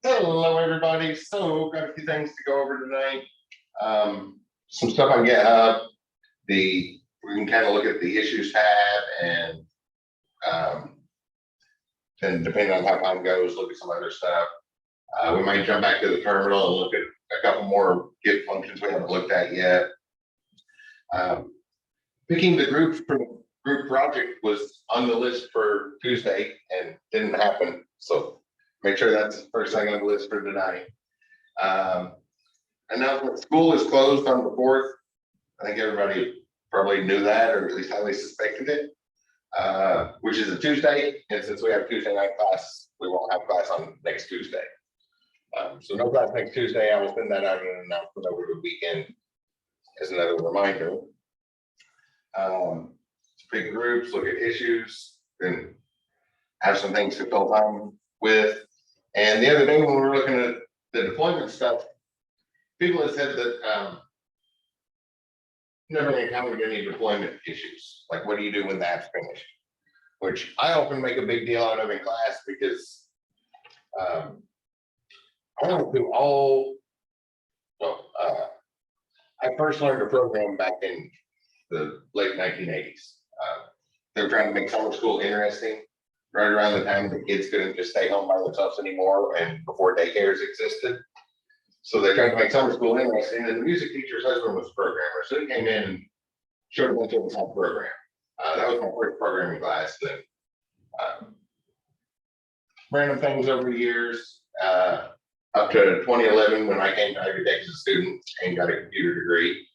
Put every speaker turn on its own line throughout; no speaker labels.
Hello, everybody. So, got a few things to go over tonight. Some stuff on GitHub. We can kind of look at the issues tab, and then depending on how time goes, look at some other stuff. We might jump back to the terminal and look at a couple more Git functions we haven't looked at yet. Picking the group for the group project was on the list for Tuesday and didn't happen. So make sure that's the first thing on the list for tonight. Announcement: school is closed on the 4th. I think everybody probably knew that, or at least highly suspected it, which is a Tuesday. And since we have Tuesday night class, we won't have class on next Tuesday. So no class next Tuesday. I will send that out in an announcement over the weekend as another reminder. Big groups, look at issues, and have some things to fill time with. And the other day when we were looking at the deployment stuff, people have said that never encountered any deployment issues. Like, what do you do when the app's finished? Which I often make a big deal out of in class because I went through I first learned to program back in the late 1980s. They were trying to make summer school interesting right around the time the kids couldn't just stay home by themselves anymore and before daycares existed. So they tried to make summer school interesting, and the music teacher's husband was a programmer. So he came in and showed a bunch of us how to program. That was my first programming class. Then random things over the years, up to 2011 when I came to Ivy Tech as a student and got a computer degree,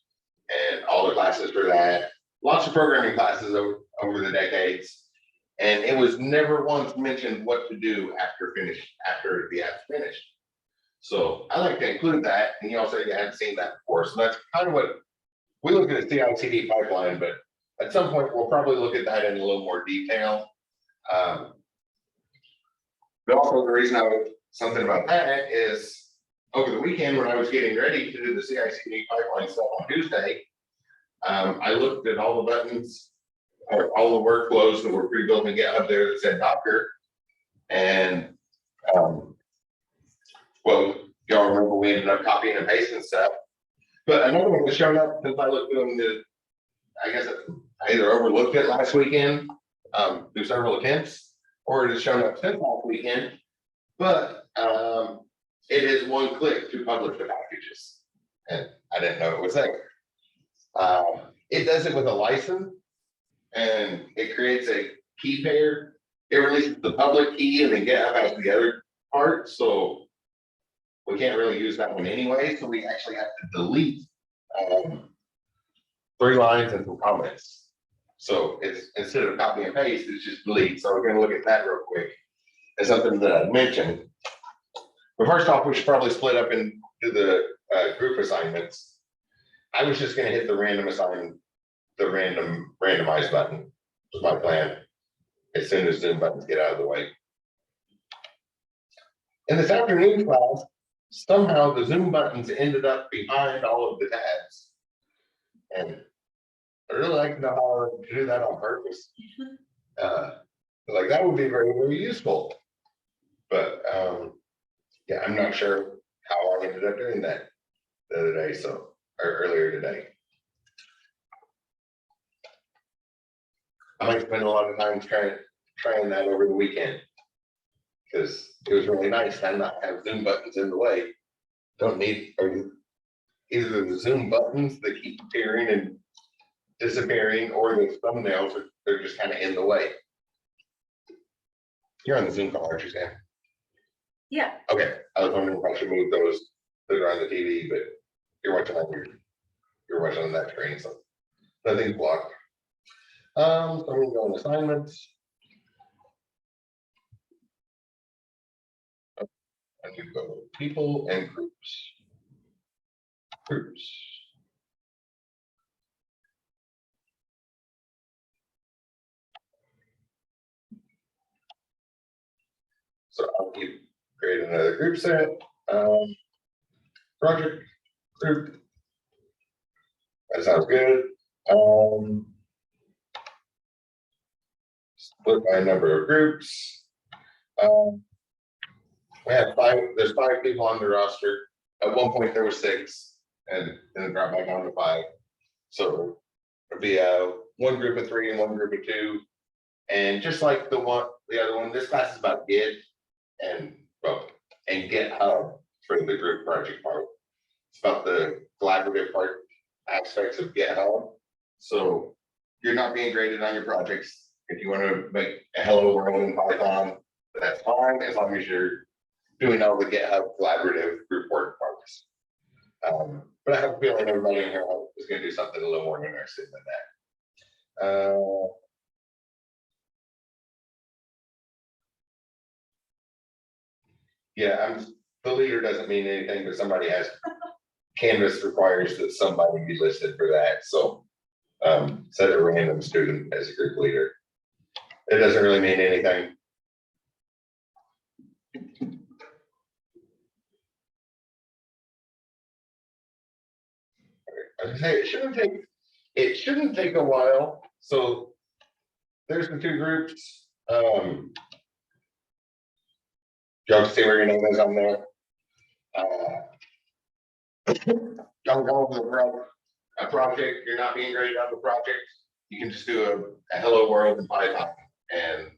and all the classes for that. Lots of programming classes over the decades, and it was never once mentioned what to do after the app's finished. So I like to include that, and you also hadn't seen that before. So that's kind of what we look at a CI/CD pipeline, but at some point we'll probably look at that in a little more detail. But also the reason I was something about that is over the weekend when I was getting ready to do the CI/CD pipeline stuff on Tuesday, I looked at all the buttons or all the workflows that were pre-built in GitHub there that said Docker. And well, y'all remember we ended up copying and pasting stuff. But another one was showing up since I looked through them. I guess I either overlooked it last weekend through several attempts, or it has shown up since last weekend. But it is one click to publish the packages, and I didn't know it was there. It does it with a license, and it creates a key pair. It releases the public key, and then GitHub has the other part. So we can't really use that one anyway. So we actually have to delete 3 lines and some comments. So it's instead of copy and paste, it's just delete. So we're going to look at that real quick as something that I mentioned. But first off, we should probably split up into the group assignments. I was just going to hit the randomize button. Was my plan as soon as Zoom buttons get out of the way. In this afternoon class, somehow the Zoom buttons ended up behind all of the tabs, and I really like to know how to do that on purpose. Like that would be very, very useful. But yeah, I'm not sure how I ended up doing that the other day, or earlier today. I might spend a lot of time trying that over the weekend because it was really nice to not have Zoom buttons in the way. Don't need either the Zoom buttons that keep appearing and disappearing, or the thumbnails they're just kind of in the way. You're on the Zoom call, aren't you, Sam?
Yeah.
Okay. I was wondering if I should move those that are on the TV, but you're watching on that screen, so nothing's blocked. So I'm going to go on assignments. And you go people and groups. So I'll create another group set. Project group. That sounds good. Split by number of groups. We have there's 5 people on the roster. At one point there were 6, and then it dropped back down to 5. So it'd be one group of 3 and one group of 2. And just like the other one, this class is about Git and GitHub for the group project part. It's about the collaborative part aspects of GitHub. So you're not being graded on your projects. If you want to make a hello world in Python, that's fine, as long as you're doing all the GitHub collaborative group work parts. But I have a feeling everybody in here is going to do something a little more interesting than that. Yeah, the leader doesn't mean anything, but somebody has, Canvas requires that somebody be listed for that. So set a random student as a group leader. It doesn't really mean anything. I say it shouldn't take a while. So there's the 2 groups. Y'all can see where your name is on there. Don't go over a project. You're not being graded on the project. You can just do a hello world in Python. And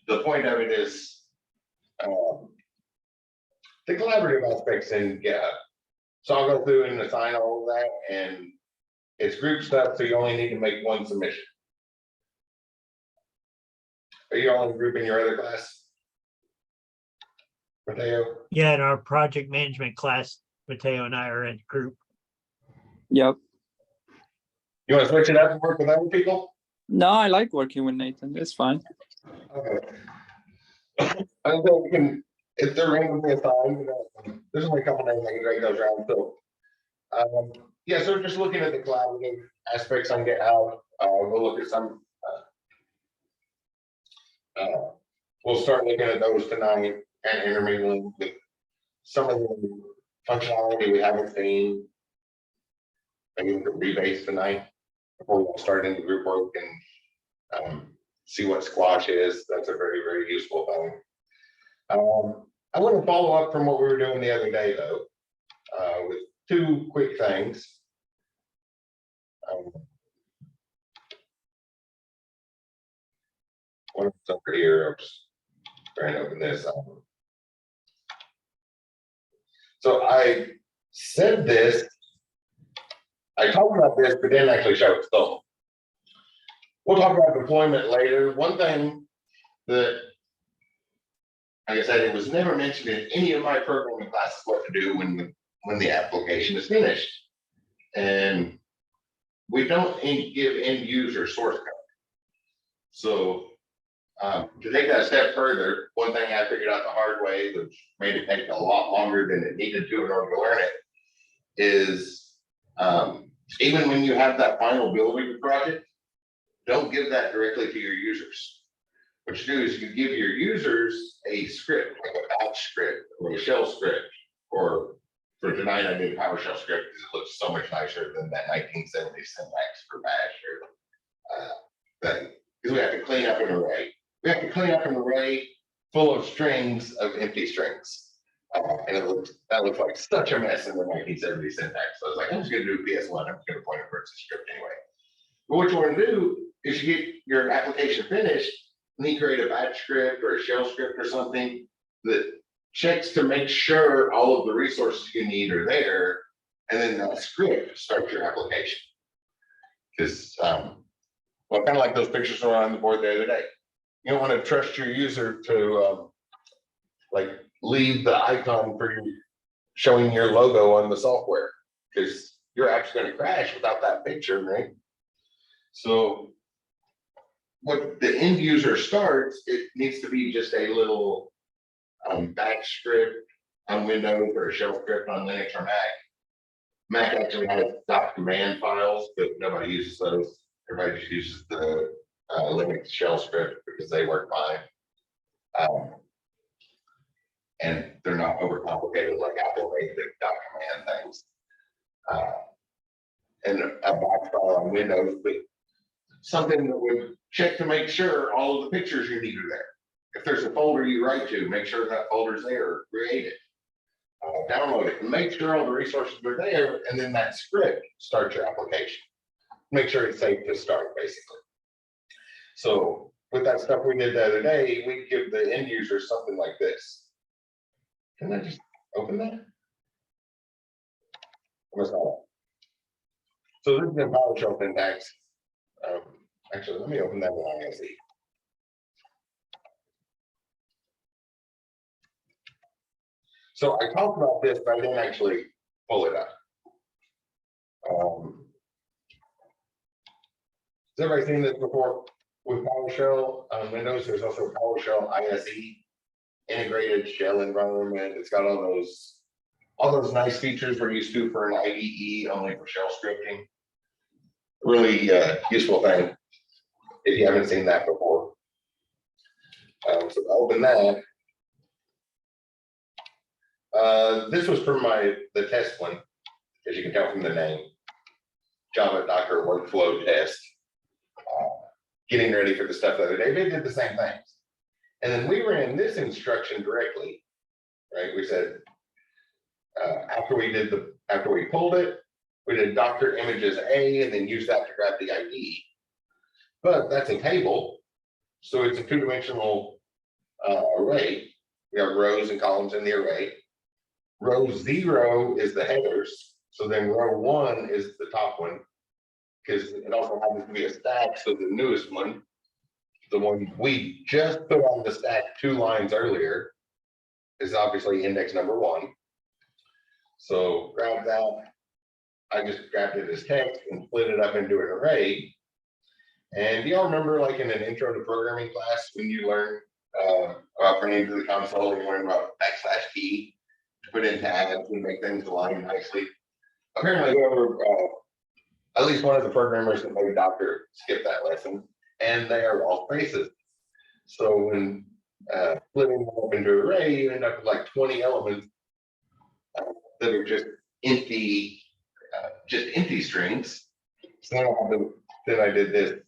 the point of it is the collaborative aspects in GitHub. So I'll go through and assign all of that, and it's group stuff, so you only need to make 1 submission. Are you all in a group in your other class? Mateo?
Yeah, in our project management class, Mateo and I are in a group.
Yep.
You want to switch it up and work with other people?
No, I like working with Nathan. It's fine.
Okay. I think we can, if they're randomly assigned, there's only a couple names I can write those around. So, yeah, so we're just looking at the collaborative aspects on GitHub. We'll look at some. We'll start looking at those tonight and intermingling with some of the functionality we haven't seen. Maybe we could rebase tonight before we start into group work and see what squash is. That's a very, very useful thing. I want to follow up from what we were doing the other day, though, with 2 quick things. One over here. I'm just trying to open this. So I said this. I talked about this, but didn't actually show it. So we'll talk about deployment later. One thing that, like I said, it was never mentioned in any of my programming classes what to do when the application is finished. And we don't give end user source code. So to take that a step further, one thing I figured out the hard way, which made it take a lot longer than it needed to in order to learn it, is even when you have that final build of your project, don't give that directly to your users. What you do is you give your users a script, like a batch script or a shell script, or for tonight I did a PowerShell script because it looks so much nicer than that 1970 syntax for bash thing. Because we have to clean up an array. We have to clean up an array full of strings of empty strings. And that looks like such a mess in the 1970 syntax. So I was like, I'm just going to do PS1. I'm just going to point it where it's a script anyway. But what you want to do is you get your application finished, and then you create a batch script or a shell script or something that checks to make sure all of the resources you need are there, and then that script starts your application. Because, well, kind of like those pictures that were on the board the other day. You don't want to trust your user to like leave the icon for you showing your logo on the software, because your app's going to crash without that picture, right? So what the end user starts, it needs to be just a little batch script on Windows or a shell script on Linux or Mac. Mac actually has .command files, but nobody uses those. Everybody just uses the Linux shell script because they work fine. And they're not overcomplicated like Apple made the .command things. And a box file on Windows, but something that would check to make sure all of the pictures you need are there. if there's a folder you write to, make sure that folder's there, create it. Download it, and make sure all the resources are there, and then that script starts your application. Make sure it's safe to start, basically. So with that stuff we did the other day, we give the end user something like this. Can I just open that? So this is in PowerShell syntax. Actually, let me open that one and see. So I talked about this, but I didn't actually pull it up. Has everybody seen this before? With PowerShell on Windows, there's also PowerShell ISE, integrated shell environment. It's got all those nice features we're used to for an IDE, only for shell scripting. Really useful thing if you haven't seen that before. So open that. This was from the test one, as you can tell from the name, Java Docker workflow test. Getting ready for the stuff the other day, they did the same things. And then we ran this instruction directly, right? We said, after we pulled it, we did Docker images A and then use that to grab the ID. But that's a table, so it's a two-dimensional array. We have rows and columns in the array. Row 0 is the headers, so then row 1 is the top one, because it also happens to be a stack. So the newest one, the one we just put on the stack 2 lines earlier, is obviously index number 1. So grab that. I just grabbed it as text and split it up into an array. And do y'all remember, like in an intro to programming class, when you learn about bringing to the console, you learn about \t to put in tabs and make things align nicely? Apparently, whoever, at least one of the programmers that made Docker skipped that lesson, and they are all spaces. So when splitting them up into an array, you end up with like 20 elements that are just empty strings. So then I did this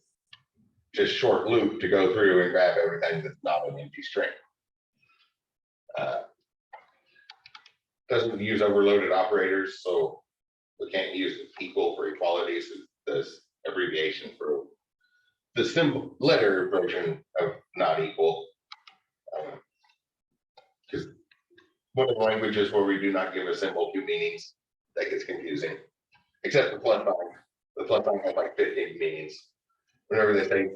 just short loop to go through and grab everything that's not an empty string. Doesn't use overloaded operators, so we can't use equal for equality. So this abbreviation for the simple letter version of not equal. Because one of the languages where we do not give a symbol 2 meanings, that gets confusing. Except the plus sign. The plus sign has like 15 meanings. Whenever they say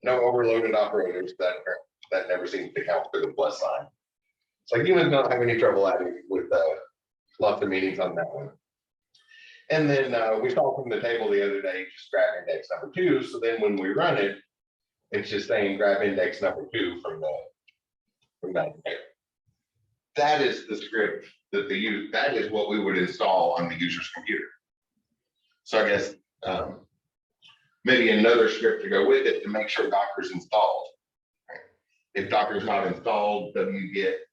no overloaded operators, that never seems to count for the plus sign. It's like humans don't have any trouble adding with lots of meanings on that one. And then we saw from the table the other day, just grab index number 2. So then when we run it, it's just saying grab index number 2 from that there. That is the script that that is what we would install on the user's computer. So I guess maybe another script to go with it to make sure Docker's installed. If Docker's not installed, wget,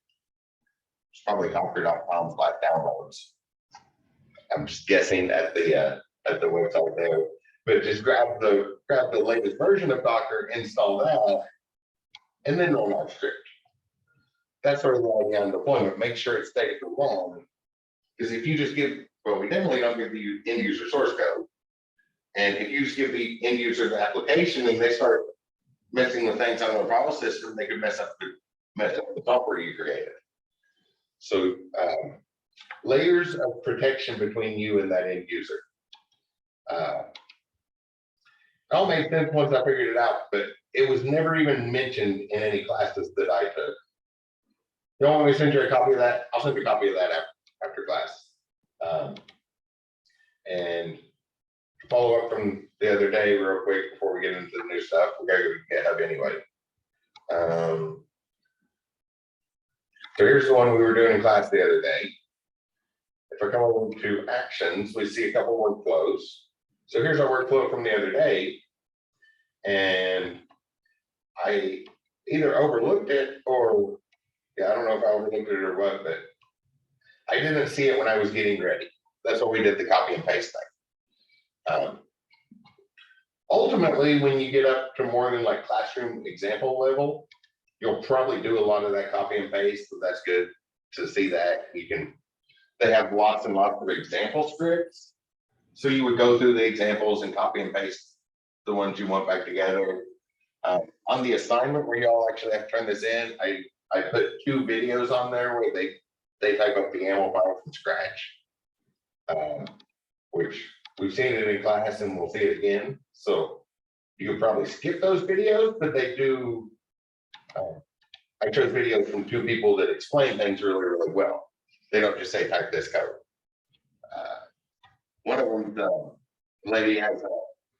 it's probably docker.com/downloads. I'm just guessing at the website there, but just grab the latest version of Docker, install that, and then run our script. That's sort of the idea on deployment. Make sure it stays for long, because if you just give, well, we definitely don't give the end user source code, and if you just give the end user the application and they start messing with things on the file system, they could mess up the software you created. So layers of protection between you and that end user. It all made sense once I figured it out, but it was never even mentioned in any classes that I took. You want me to send you a copy of that? I'll send you a copy of that after class. And to follow up from the other day real quick before we get into the new stuff, we gotta go to GitHub anyway. So here's the one we were doing in class the other day. If I come over to actions, we see a couple workflows. So here's our workflow from the other day. And I either overlooked it or, yeah, I don't know if I overlooked it or what, but I didn't see it when I was getting ready. That's what we did, the copy and paste thing. Ultimately, when you get up to more than like classroom example level, you'll probably do a lot of that copy and paste, so that's good to see that. They have lots and lots of example scripts. So you would go through the examples and copy and paste the ones you want back together. On the assignment where y'all actually have to turn this in, I put 2 videos on there where they type up the YAML file from scratch. Which we've seen it in class and we'll see it again. So you could probably skip those videos, but they do. I chose videos from 2 people that explain things really, really well. They don't just say type this code. One of them, the lady has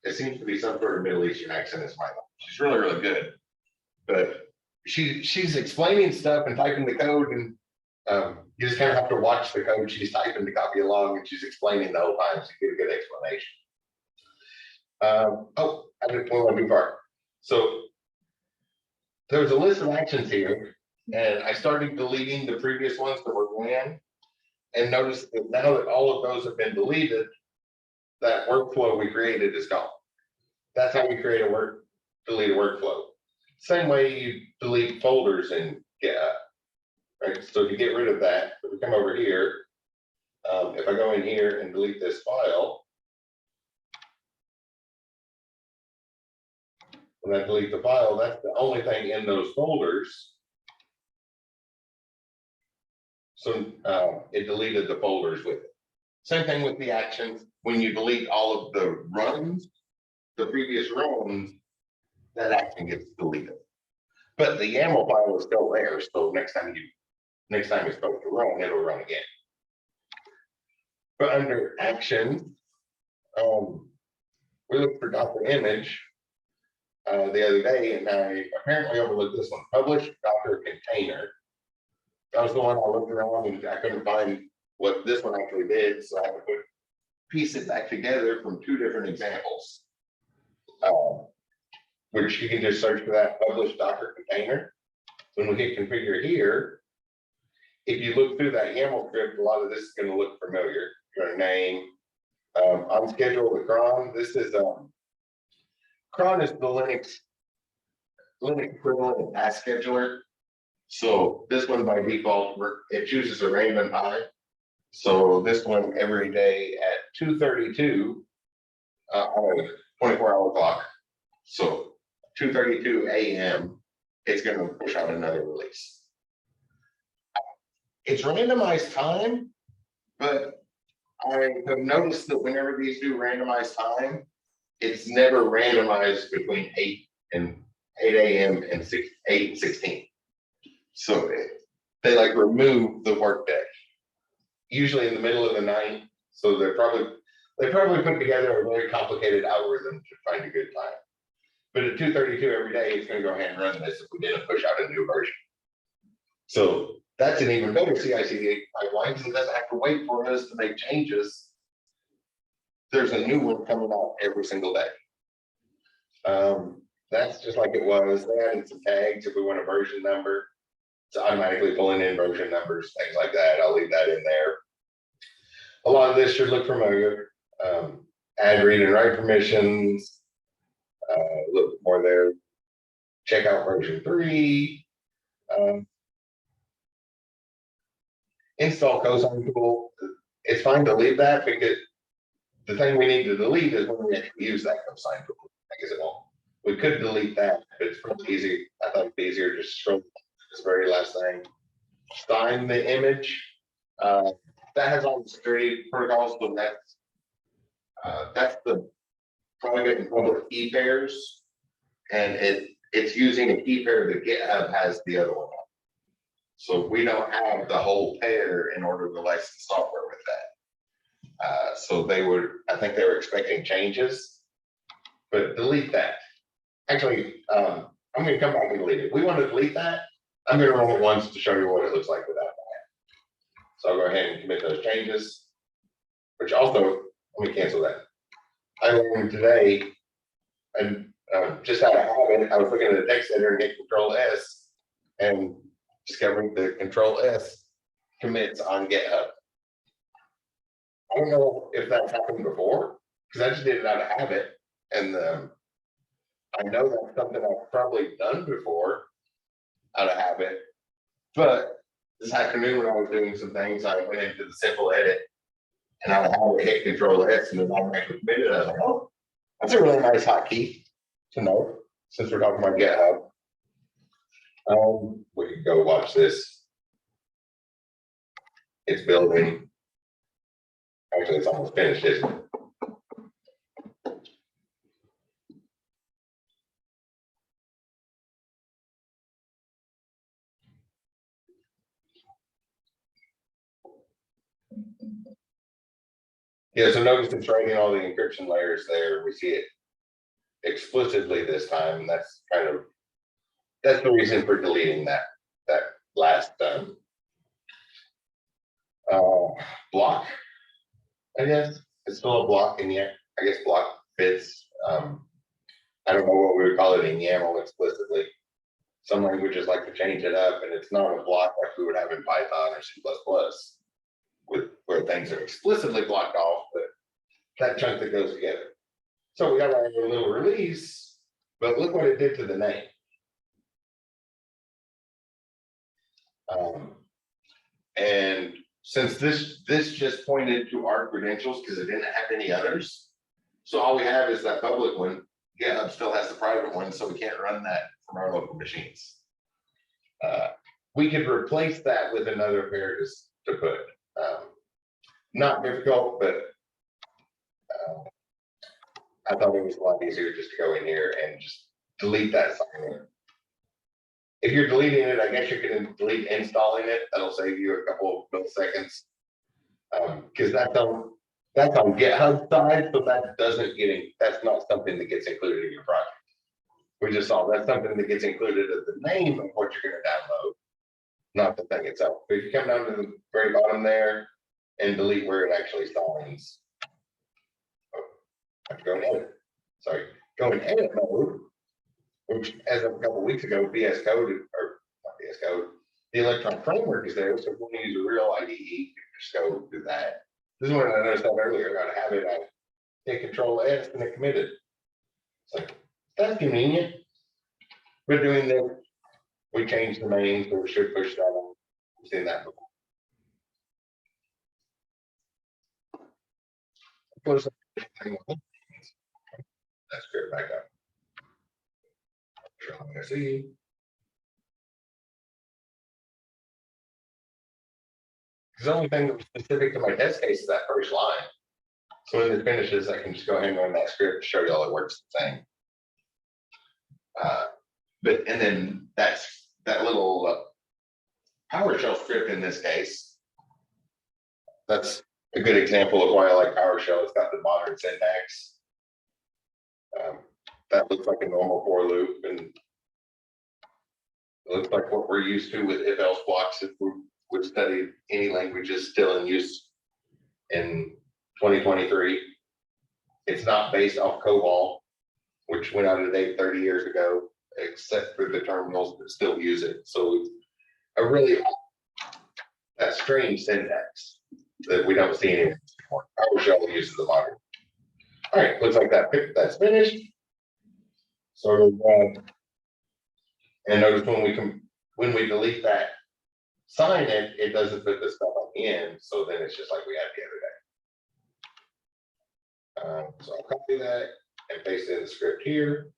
it seems to be some sort of Middle Eastern accent. Is my she's really, really good, but she's explaining stuff and typing the code, and you just kind of have to watch the code she's typing to copy along, and she's explaining the whole time, so you get a good explanation. Oh, I didn't go too far. So there's a list of actions here, and I started deleting the previous ones that were ran, and noticed that now that all of those have been deleted, that workflow we created is gone. That's how we create delete a workflow. Same way you delete folders in GitHub, right? So if you get rid of that, if we come over here, if I go in here and delete this file, when I delete the file, that's the only thing in those folders. So it deleted the folders with it. Same thing with the actions. When you delete all of the runs, the previous runs, that action gets deleted. But the YAML file is still there. So next time it's supposed to run, it'll run again. But under actions, we looked for Docker image the other day, and I apparently overlooked this one. Publish Docker container. That was the one I looked around and I couldn't find what this one actually did, so I had to piece it back together from 2 different examples. Which you can just search for that publish Docker container. When we hit configure here, if you look through that YAML script, a lot of this is going to look familiar. Your name, on schedule with cron. This is cron is the Linux equivalent of task scheduler. So this one by default, it chooses a random time. So this one every day at 2:32 on a 24-hour clock. So 2:32 a.m. it's going to push out another release. It's randomized time, but I have noticed that whenever these do randomized time, it's never randomized between 8 a.m. and 8 and 16. So they like remove the workday, usually in the middle of the night. So they probably put together a very complicated algorithm to find a good time. But at 2:32 every day, it's going to go ahead and run this if we didn't push out a new version. So that's an even better CI/CD pipeline, because it doesn't have to wait for us to make changes. There's a new one coming out every single day. That's just like it was. They added some tags if we want a version number. It's automatically pulling in version numbers, things like that. I'll leave that in there. A lot of this should look familiar. Add read and write permissions. A little bit more there. Check out version 3. Install cosign tool. It's fine to leave that, because the thing we need to delete is when we actually use that cosign tool. I guess it won't. We could delete that, but it's probably easy. I thought it'd be easier to scroll this very last thing. Sign the image. That has all the security protocols, so that's the private and public key pairs, and it's using a key pair that GitHub has the other one on. So we don't have the whole pair in order to license software with that. So I think they were expecting changes, but delete that. Actually, I'm going to come back and delete it. We want to delete that. I'm going to run it once to show you what it looks like without that. So I'll go ahead and commit those changes, which also, let me cancel that. I learned today, and just out of habit, I was looking at the text editor and hit Control S and discovering the Control S commits on GitHub. I don't know if that's happened before, because I just did it out of habit, and I know that's something I've probably done before, out of habit. But this afternoon when I was doing some things, I went into the simple edit and out of habit hit Control S and then automatically committed. I was like, oh, that's a really nice hotkey to know since we're talking about GitHub. We can go watch this. It's building. Actually, it's almost finished, isn't it? Yeah, so notice it's writing all the encryption layers there. We see it explicitly this time, and that's the reason for deleting that last block. I guess it's still a block, and yet I guess block fits. I don't know what we would call it in YAML explicitly. Some languages like to change it up, and it's not a block like we would have in Python or C++, with where things are explicitly blocked off, but that chunk that goes together. So we got our little release, but look what it did to the name. And since this just pointed to our credentials because it didn't have any others, so all we have is that public one. GitHub still has the private one, so we can't run that from our local machines. We could replace that with another pair to put. Not difficult, but I thought it was a lot easier just to go in here and just delete that sign. If you're deleting it, I guess you can delete installing it. That'll save you a couple of milliseconds. Because that's on GitHub side, so that's not something that gets included in your project. We just saw that's something that gets included as the name of what you're going to download, not the thing itself. But if you come down to the very bottom there and delete where it actually signs, I have to go in edit. Sorry, go in edit mode, which as of a couple of weeks ago, VS Code, or not VS Code, the Electron framework is there. So if we want to use a real IDE, you can just go do that. This is what I noticed that earlier. How to have it, I hit Control S and it committed. So that's convenient. We're doing this. We changed the name, so we should push that on. We've seen that before. Close that script back up. Sure, I'm gonna see. Because the only thing that was specific to my test case is that first line. So when it finishes, I can just go ahead and run that script to show you all it works the same. And then that little PowerShell script in this case. That's a good example of why I like PowerShell. It's got the modern syntax. That looks like a normal for loop, and it looks like what we're used to with if-else blocks if we've studied any languages still in use in 2023. It's not based off COBOL, which went out of date 30 years ago, except for the terminals that still use it. So that strange syntax that we don't see anymore. PowerShell uses the modern. All right, looks like that's finished. So and notice when we delete that sign it doesn't put the stuff on the end. So then it's just like we had the other day. So I'll copy that and paste it in the script here.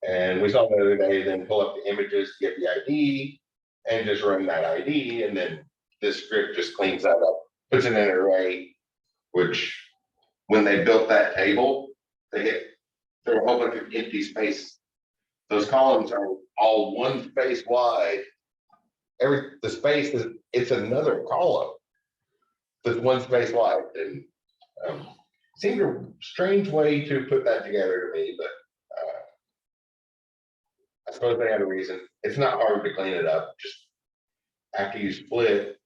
And we saw the other day, then pull up the images, get the ID, and just run that ID. And then this script just cleans that up, puts it in an array, which when they built that table, there were a whole bunch of empty space. Those columns are all one space wide. The space it's another column that's one space wide. And seemed a strange way to put that together to me, but I suppose they had a reason. It's not hard to clean it up. Just after you split,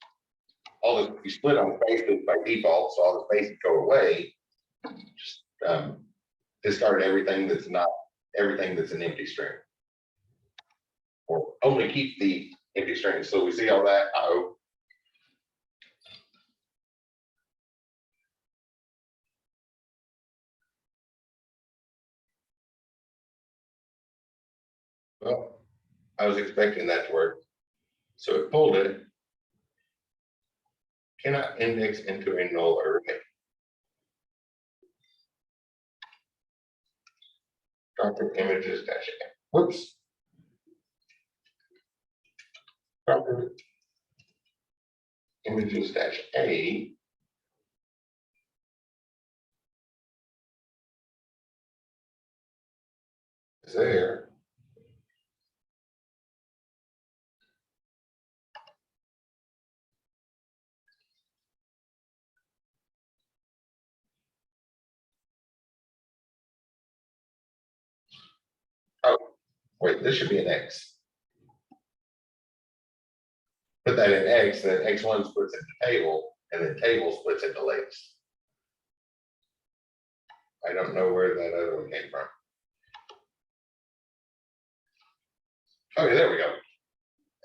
you split on spaces by default, so all the spaces go away. Just discard everything that's an empty string, or only keep the empty strings. So we see all that. I hope. Well, I was expecting that to work. So it pulled it. Cannot index into a null array. Docker images dash A. Whoops. Docker images dash A. Is there. Oh, wait, this should be an X. Put that in X, then X1 splits into table, and then table splits into links. I don't know where that other one came from. Okay, there we go.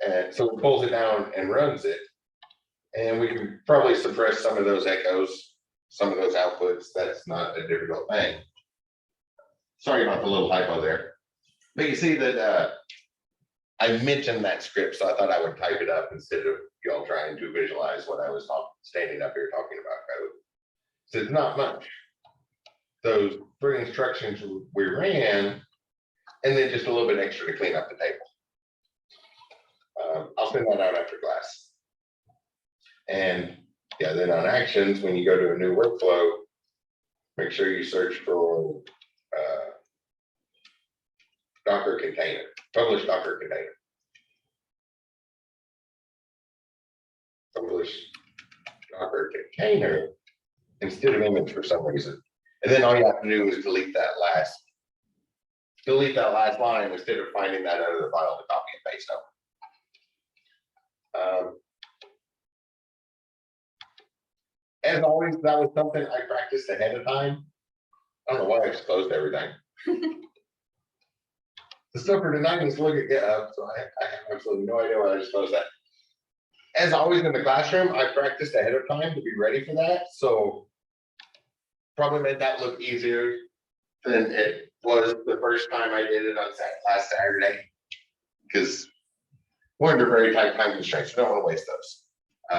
And so it pulls it down and runs it. And we can probably suppress some of those echoes, some of those outputs. That's not a difficult thing. Sorry about the little typo there. But you see that I mentioned that script, so I thought I would type it up instead of y'all trying to visualize what I was standing up here talking about code. So it's not much. Those 3 instructions we ran, and then just a little bit extra to clean up the table. I'll send that out after class. And yeah, then on actions, when you go to a new workflow, make sure you search for Docker container, publish Docker container. Publish Docker container instead of image for some reason. And then all you have to do is delete that last line instead of finding that other file to copy and paste over. As always, that was something I practiced ahead of time. I don't know why I just closed everything. The stuff for tonight is look at GitHub, so I have absolutely no idea why I just closed that. As always in the classroom, I practiced ahead of time to be ready for that. So probably made that look easier than it was the first time I did it on last Saturday. Because we're under very tight time constraints. We don't want to waste those.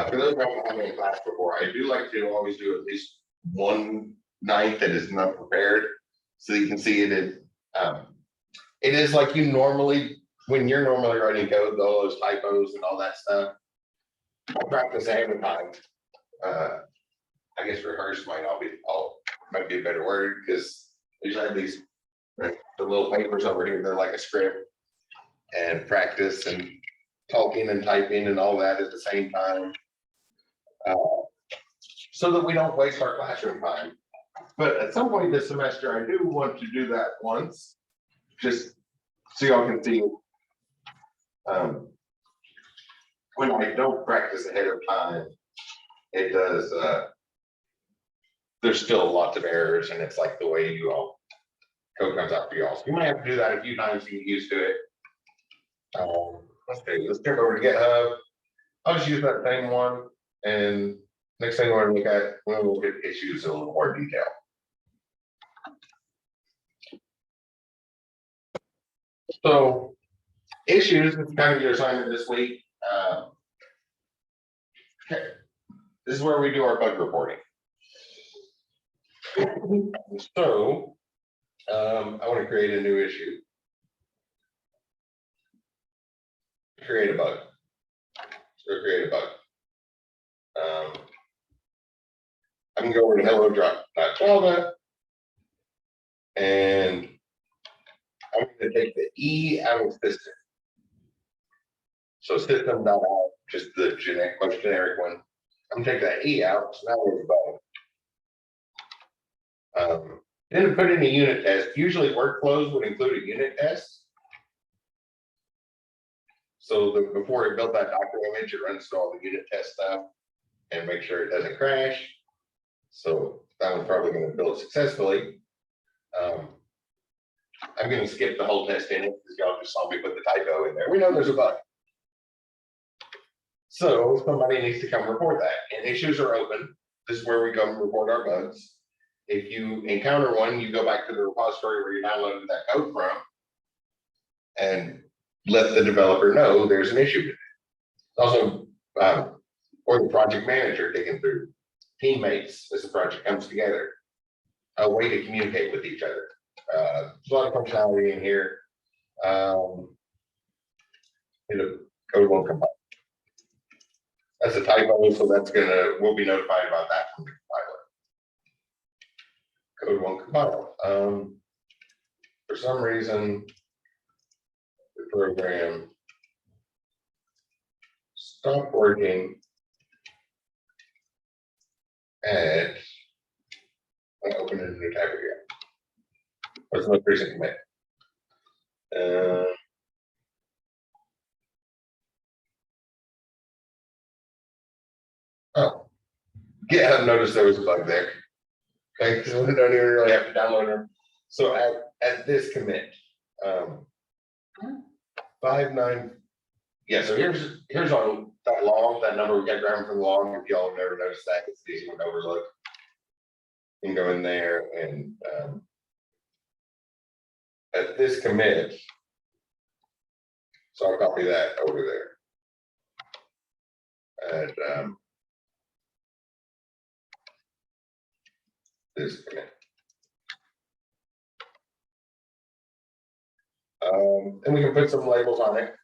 For those who haven't had me in class before, I do like to always do at least one night that is not prepared, so you can see it is. It is like you normally, when you're normally writing code, all those typos and all that stuff. I practice ahead of time. I guess rehearse might be a better word, because usually I have these the little papers over here. They're like a script, and practice and talking and typing and all that at the same time, so that we don't waste our classroom time. But at some point this semester, I do want to do that once, just so y'all can see when I don't practice ahead of time, it does, there's still lots of errors, and it's like the way you all code comes out for y'all. So you might have to do that a few times to get used to it. Let's turn over to GitHub. I'll just use that same one, and next thing we're going to look at, we'll look at issues in a little more detail. So issues is kind of your assignment this week. Okay, this is where we do our bug reporting. So I want to create a new issue. Create a bug. So create a bug. I'm gonna go over to hello.java, and I'm gonna take the E out of system. So system.out, just the generic one. I'm gonna take that E out. So now we're a bug. Didn't put in a unit test. Usually workflows would include a unit test. So before it built that Docker image, it runs through all the unit test stuff and make sure it doesn't crash. So that one's probably going to build successfully. I'm going to skip the whole test in it because y'all just saw me put the typo in there. We know there's a bug. So somebody needs to come report that. And issues are open. This is where we go and report our bugs. If you encounter one, you go back to the repository where you downloaded that code from, and let the developer know there's an issue with it. Also, or the project manager digging through, teammates as the project comes together, a way to communicate with each other. There's a lot of functionality in here. Code won't compile. That's a typo, so we'll be notified about that from the compiler. Code won't compile. For some reason, the program stopped working at, I'll open it in a new tab again. What's the most recent commit? Oh, GitHub noticed there was a bug there. Okay, because we don't even really have to download them. So at this commit, 5.9. Yeah, so here's on that log, that number we got grabbing from the log. If y'all have never noticed that, it's an easy one to overlook. You can go in there and at this commit, so I'll copy that over there. And this commit. And we can put some labels on it.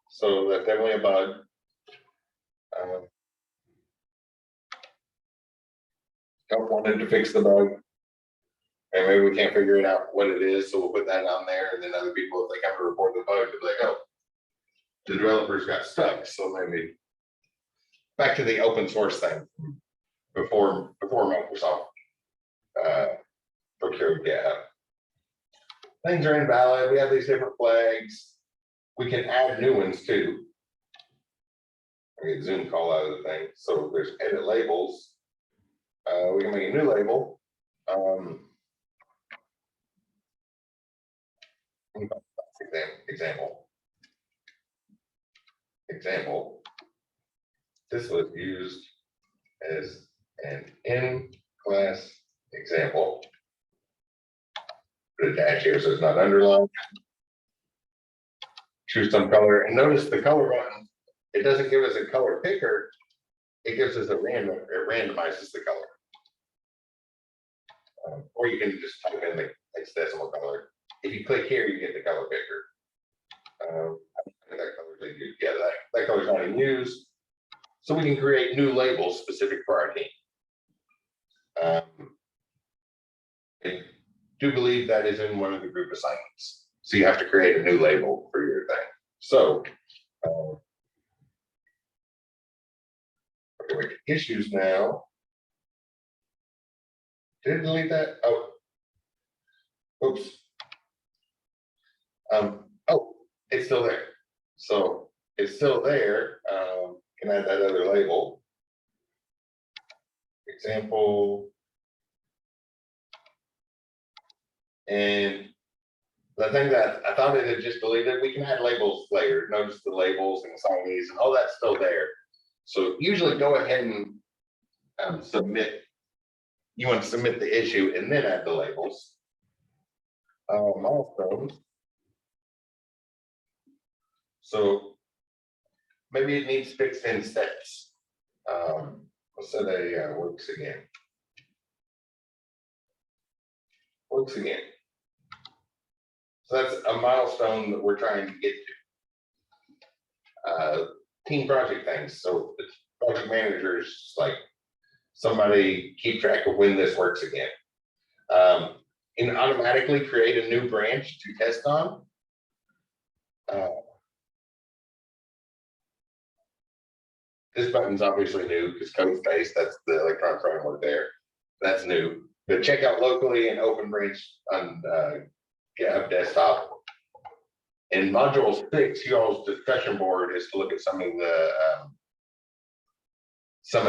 So that's definitely a bug. Help wanted to fix the bug. And maybe we can't figure it out what it is, so we'll put that on there. And then other people, if they come to report the bug, they'll be like, oh, the developers got stuck. So maybe back to the open source thing before Microsoft procured GitHub. Things are invalid. We have these different flags. We can add new ones too. I get Zoom call out of the thing. So there's edit labels. We can make a new label. Example. This was used as an in-class example. Put a dash here so it's not underlined. Choose some color, and notice the color button. It doesn't give us a color picker. It gives us a random. It randomizes the color. Or you can just type in the hexadecimal color. If you click here, you get the color picker. That color's in use. Yeah, that color's not in use. So we can create new labels specific for our team. I do believe that is in one of the group assignments. So you have to create a new label for your thing. So okay, issues now. Did it delete that? Oh, oops. Oh, it's still there. So it's still there. Can add that other label. Example. And the thing that I thought it had just deleted, we can add labels later. Notice the labels and assignees and all that's still there. So usually go ahead and submit. You want to submit the issue and then add the labels. Milestones. So maybe it needs fixed in steps. Let's say that works again. Works again. So that's a milestone that we're trying to get to. Team project things. So the project managers, like somebody keep track of when this works again. And automatically create a new branch to test on. This button's obviously new because code space, that's the electronic framework there. That's new. But check out locally and open branch on GitHub desktop. In module 6, y'all's discussion board is to look at some of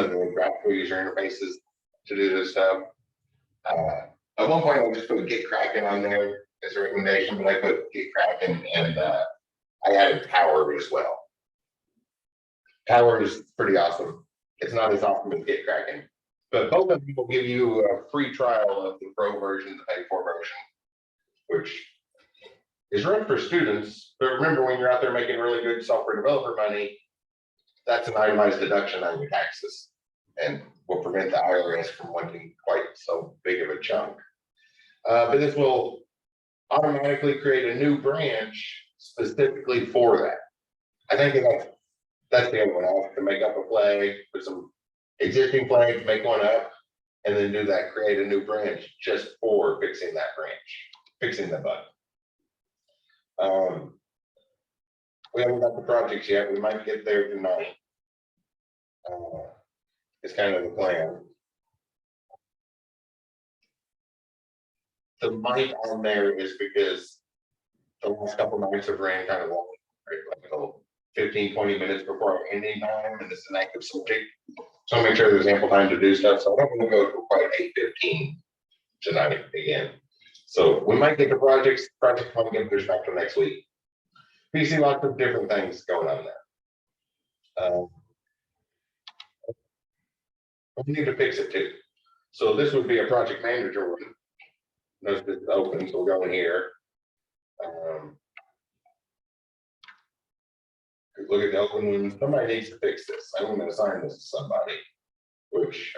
the graphical user interfaces to do this stuff. At one point, I just put Git Kraken on there as a recommendation, but I put Git Kraken and I added Power as well. Power is pretty awesome. It's not as awesome as Git Kraken, but both of them will give you a free trial of the pro version, the paid for version, which is rough for students, but remember when you're out there making really good software developer money, that's an itemized deduction on your taxes and will prevent the IRS from wanting quite so big of a chunk. But this will automatically create a new branch specifically for that. I think that's the other one. I have to make up a flag, put some existing flags, make one up, and then do that, create a new branch just for fixing that branch, fixing the bug. We haven't got the projects yet. We might get there tonight. It's kind of the plan. The mic on there is because the last couple nights have ran kind of long, right? Like 15, 20 minutes before our ending time, and it's an active subject. So I'll make sure there's ample time to do stuff. So I don't want to go to quite 8:15 tonight again. So we might get the project might get pushed back to next week. We see lots of different things going on there. We need to fix it too. So this would be a project manager one. Notice it's open, so we'll go in here. Look at the open one. Somebody needs to fix this. I'm going to assign this to somebody, which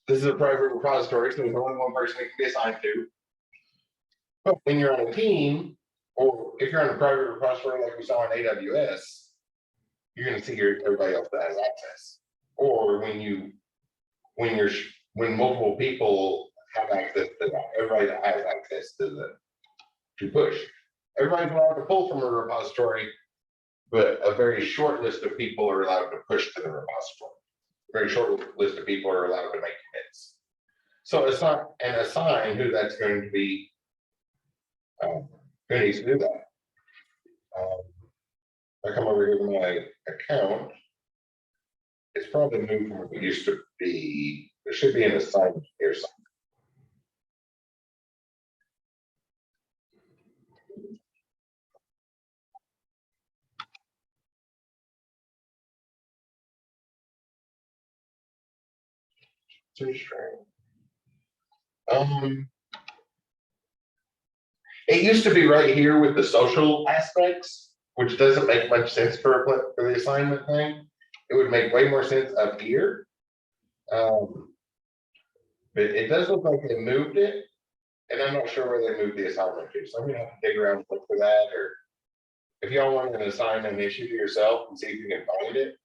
this is a private repository, so there's only one person it can be assigned to. But when you're on a team, or if you're on a private repository like we saw on AWS, you're going to see everybody else that has access. Or when multiple people have access to that, everybody that has access to push. Everybody's allowed to pull from a repository, but a very short list of people are allowed to push to the repository. A very short list of people are allowed to make commits. So it's not an assign who that's going to be, who needs to do that. I come over here to my account. It's probably moved from what it used to be. There should be an assignment here somewhere. Too strange. It used to be right here with the social aspects, which doesn't make much sense for the assignment thing. It would make way more sense up here. But it does look like they moved it, and I'm not sure where they moved the assignment to. So I'm gonna have to dig around and look for that, or if y'all want to assign an issue to yourself and see if you can find it.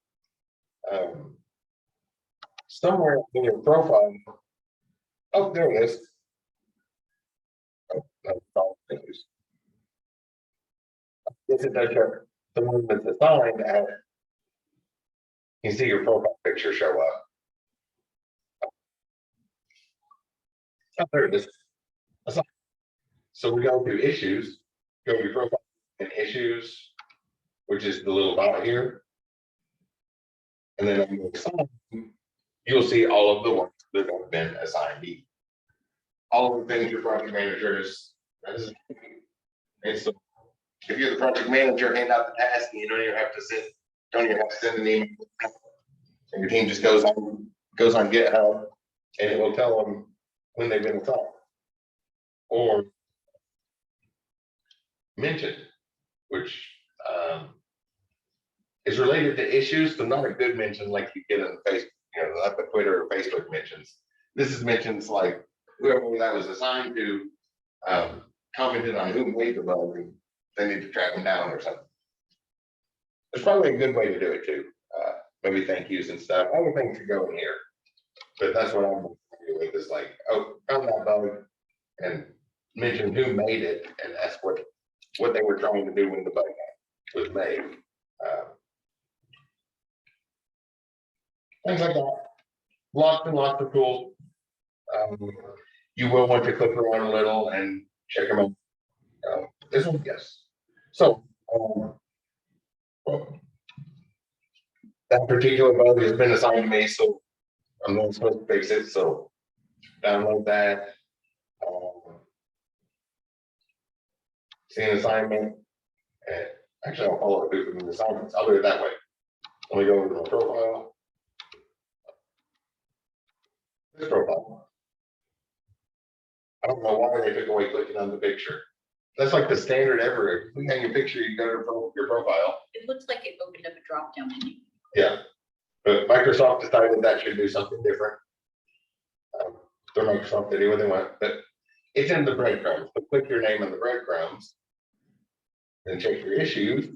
Somewhere in your profile. Oh, there it is. Oh, that's all it is. This is the one that's assigned at. You see your profile picture show up. Oh, there it is. So we go to issues, go to profile and issues, which is the little dot here. And then on the assign, you'll see all of the ones that have been assigned. All of the things your project managers. And so if you're the project manager, hand out the task, and you don't even have to send an email. And your team just goes on GitHub, and it will tell them when they've been assigned. Or mentioned, which is related to issues, but not a good mention like you get in Facebook, like the Twitter or Facebook mentions. This is mentions like whoever that was assigned to commented on who made the bug, and they need to track them down or something. There's probably a good way to do it too. Maybe thank yous and stuff. Other things could go in here, but that's what I'm familiar with. Is like, oh, found that bug and mention who made it, and that's what they were trying to do when the bug was made. Things like that. Lots and lots of tools. You will want to click around a little and check them out. This one, yes. So that particular bug has been assigned to me, so I'm not supposed to fix it. So download that. See an assignment. And actually, I'll follow up with the assignments. I'll do it that way. Let me go over to my profile. This profile. I don't know why they took away clicking on the picture. That's like the standard ever. If you hang your picture, you go to your profile.
It looks like it opened up a drop down menu.
Yeah. But Microsoft decided that should do something different. They're Microsoft, they do what they want, but it's in the breadcrumbs. So click your name on the breadcrumbs. Then check your issues.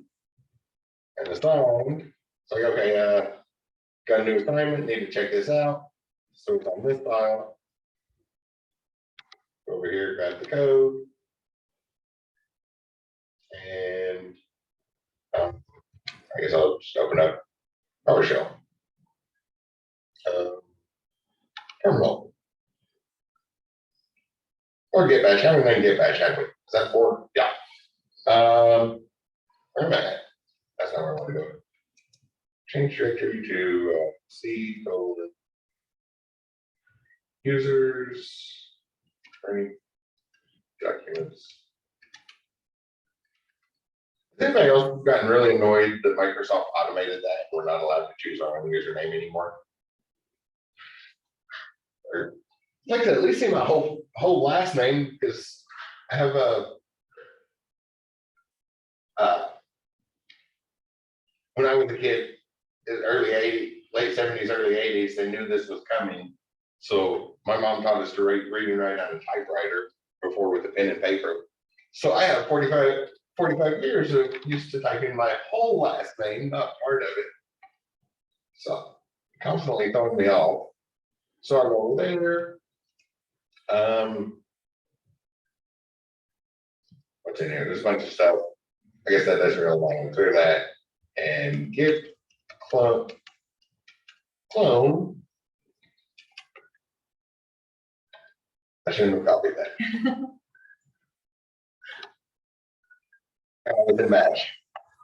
And assigned. It's like, okay, got a new assignment, need to check this out. So it's on this file. Go over here, grab the code. And I guess I'll just open up PowerShell. Terminal. Or get bash. How many name get bash have we? Is that 4? Yeah. Where am I at? That's not where I want to go. Change directory to C colon users, training documents. Has anybody else gotten really annoyed that Microsoft automated that? We're not allowed to choose our own username anymore. Or, like to at least see my whole last name, because I have a when I was a kid, in early 80s, late 70s, early 80s, they knew this was coming. So my mom taught us to read and write on a typewriter before with a pen and paper. So I have 45 years of used to typing my whole last name, not part of it. So constantly throwing me off. So I go over there. What's in here? There's a bunch of stuff. I guess that doesn't really want to clear that. And git clone. I shouldn't have copied that. Highlight and bash.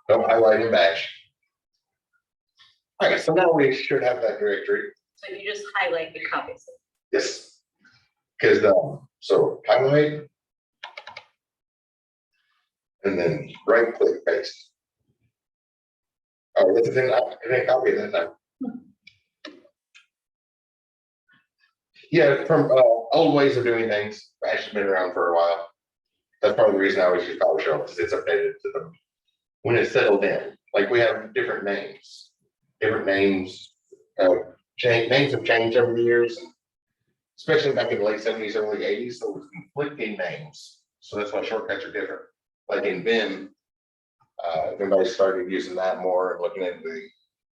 Don't highlight and bash. Okay, so now we should have that directory.
So you just highlight the copies.
Yes. Because so highlight. And then right click paste. Oh, that's the thing. I didn't copy it that time. Yeah, from old ways of doing things. Bash has been around for a while. That's part of the reason I always use PowerShell, because it's updated to them when it's settled in. Like we have different names. Different names. Names have changed over the years, especially back in the late 70s, early 80s. So it was conflicting names. So that's why shortcuts are different. Like in Vim, everybody started using that more and looking at the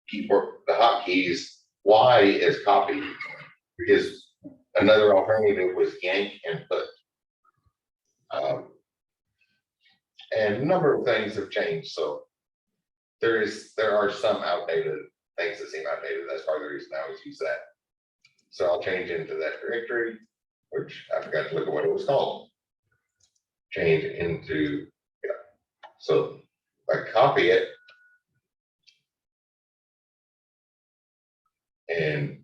keyboard, the hotkeys. Y is copy, because another alternative was yank input. And a number of things have changed. So there are some outdated things that seem outdated. That's part of the reason I always use that. So I'll change into that directory, which I forgot to look at what it was called. Change into, yeah. So I copy it and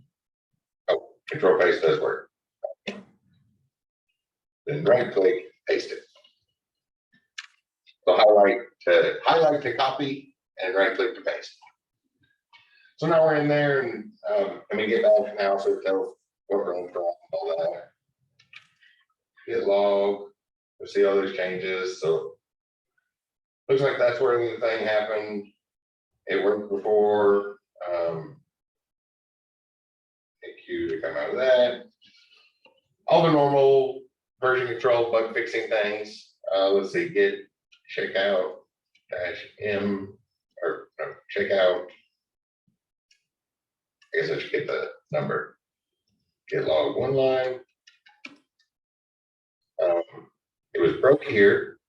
control paste does work. Then right click, paste it. So highlight to copy and right click to paste. So now we're in there, and let me get back now so it tells what we're on from, all that. Git log, we'll see all those changes. So looks like that's where the thing happened. It worked before. Hit Q to come out of that. All the normal version control, bug fixing things. Let's see, git checkout -m or no, checkout. I guess I should get the number. Git log one line. It was broke here.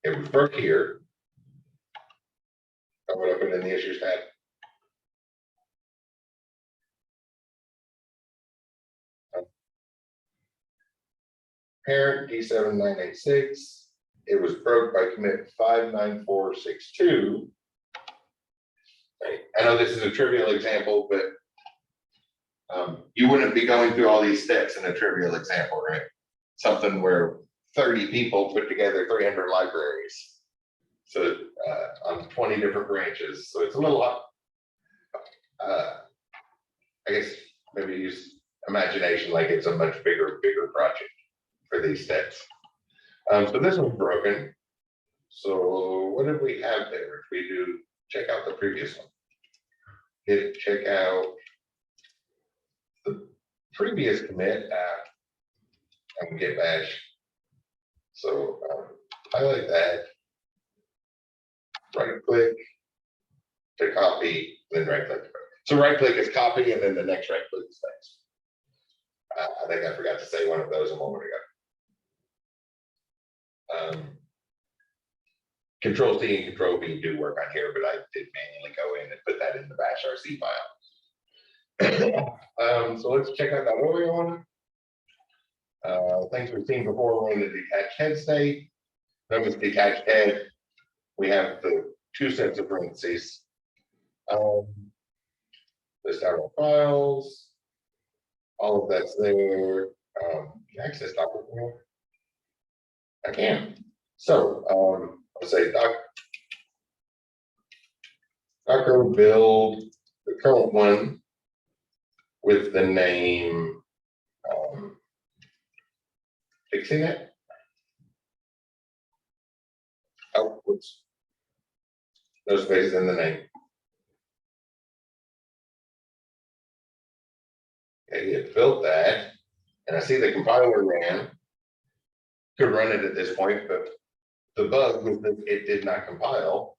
It was broke here. I'm going to put in the issues tab. Parent D7986. It was broke by commit 59462. I know this is a trivial example, but you wouldn't be going through all these steps in a trivial example, right? Something where 30 people put together 300 libraries. So on 20 different branches. So it's a little, I guess maybe use imagination like it's a much bigger project for these steps. So this one's broken. So what did we have there? If we do check out the previous one, check out the previous commit and git bash. So highlight that, right click to copy, then right click. So right click is copy, and then the next right click is paste. I think I forgot to say one of those a moment ago. Control C and Control V do work on here, but I did manually go in and put that in the bash RC file. So let's check out that early one. Things we've seen before, we're in the detached head state. Notice detached head, we have the 2 sets of parentheses. List out all files, all of that's there. Can I access Docker from here? I can. So let's say Docker build the current one with the name fixing it. Oh, whoops. No spaces in the name. Okay, it built that, and I see the compiler ran. Could run it at this point, but the bug was that it did not compile.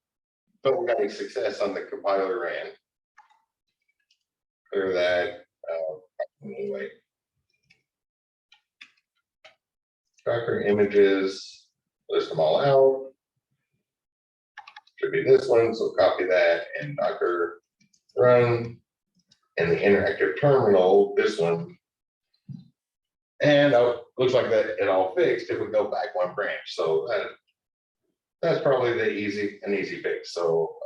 But we got a success on the compiler ran. Clear that. Anyway. Docker images, list them all out. Should be this one, so copy that and Docker run. And the interactive terminal, this one. And looks like that it all fixed if we go back 1 branch. So that's probably an easy fix. So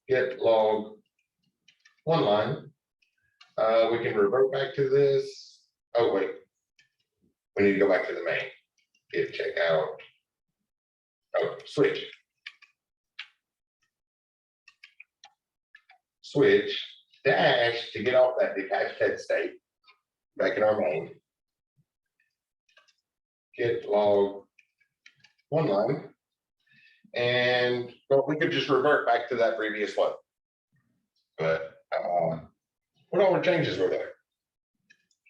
git log 1 line. We can revert back to this. Oh wait, we need to go back to the main. Git check out. Oh, switch. Switch dash to get off that detached head state. Back in our main. Git log 1 line. And well, we could just revert back to that previous one. But what all the changes were there?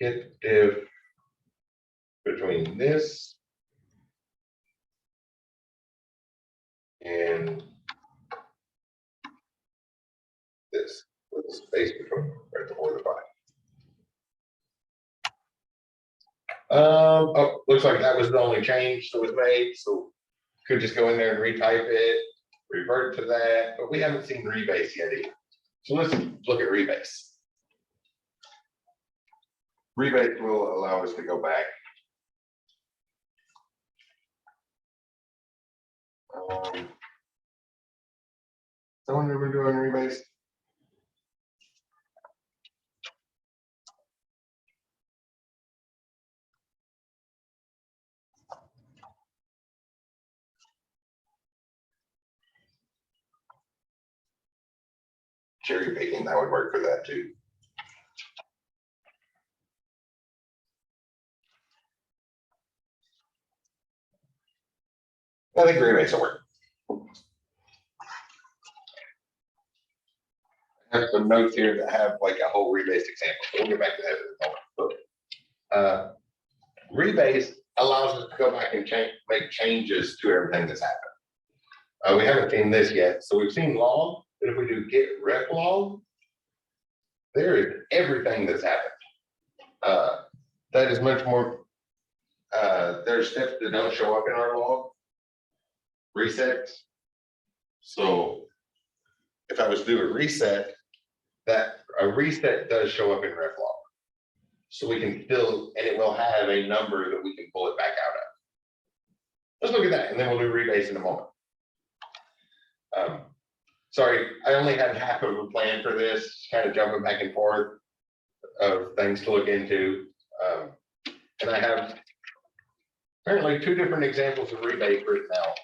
Git diff between this and this with a space between right before the 5. Oh, looks like that was the only change that was made. So could just go in there and retype it, revert to that, but we haven't seen rebase yet either. So let's look at rebase. Rebase will allow us to go back. Someone ever doing rebase? Cherry picking, that would work for that too. I think rebase will work. I have some notes here that have like a whole rebase example. We'll get back to that in a moment. Rebase allows us to go back and make changes to everything that's happened. We haven't seen this yet. So we've seen log, but if we do git reflog, there is everything that's happened. That is much more, there's steps that don't show up in our log. Resets. So if I was to do a reset, that a reset does show up in reflog. So we can still, and it will have a number that we can pull it back out of. Let's look at that, and then we'll do rebase in a moment. Sorry, I only had half of a plan for this, kind of jumping back and forth of things to look into. And I have apparently 2 different examples of rebase written out.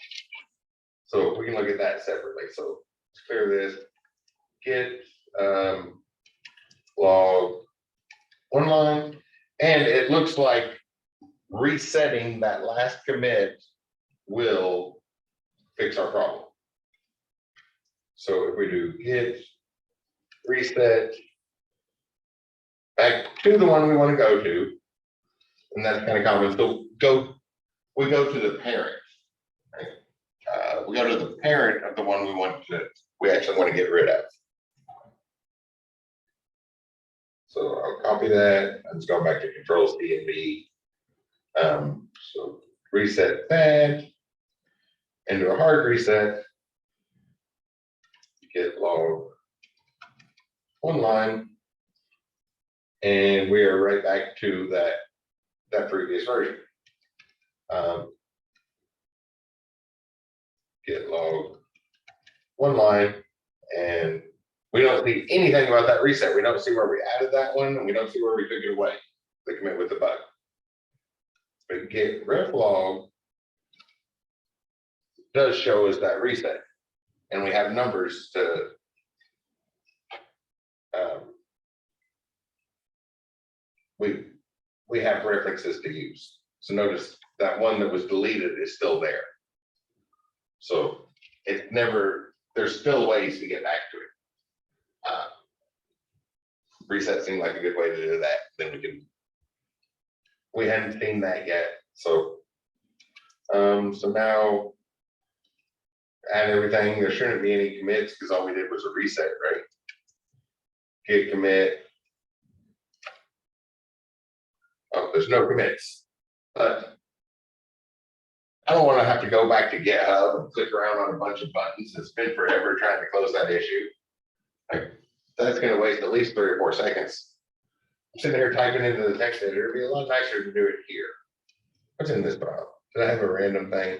So we can look at that separately. So let's clear this. Git log one line, and it looks like resetting that last commit will fix our problem. So if we do git reset back to the one we want to go to, and that's kind of common. So we go to the parent. Right? We go to the parent of the one we actually want to get rid of. So I'll copy that. Let's go back to control C and D. So reset that into a hard reset. Git log one line, and we are right back to that previous version. Git log one line, and we don't see anything about that reset. We don't see where we added that one, and we don't see where we took it away, the commit with the bug. But git reflog does show us that reset, and we have numbers to we have references to use. So notice that one that was deleted is still there. So it's never, there's still ways to get back to it. Reset seemed like a good way to do that. Then we hadn't seen that yet. So so now add everything. There shouldn't be any commits because all we did was a reset, right? Git commit. Oh, there's no commits, but I don't want to have to go back to GitHub and click around on a bunch of buttons and spend forever trying to close that issue. Like, that's going to waste at least 3 or 4 seconds. I'm sitting here typing into the text editor. It'd be a lot nicer to do it here. What's in this file? Did I have a random thing?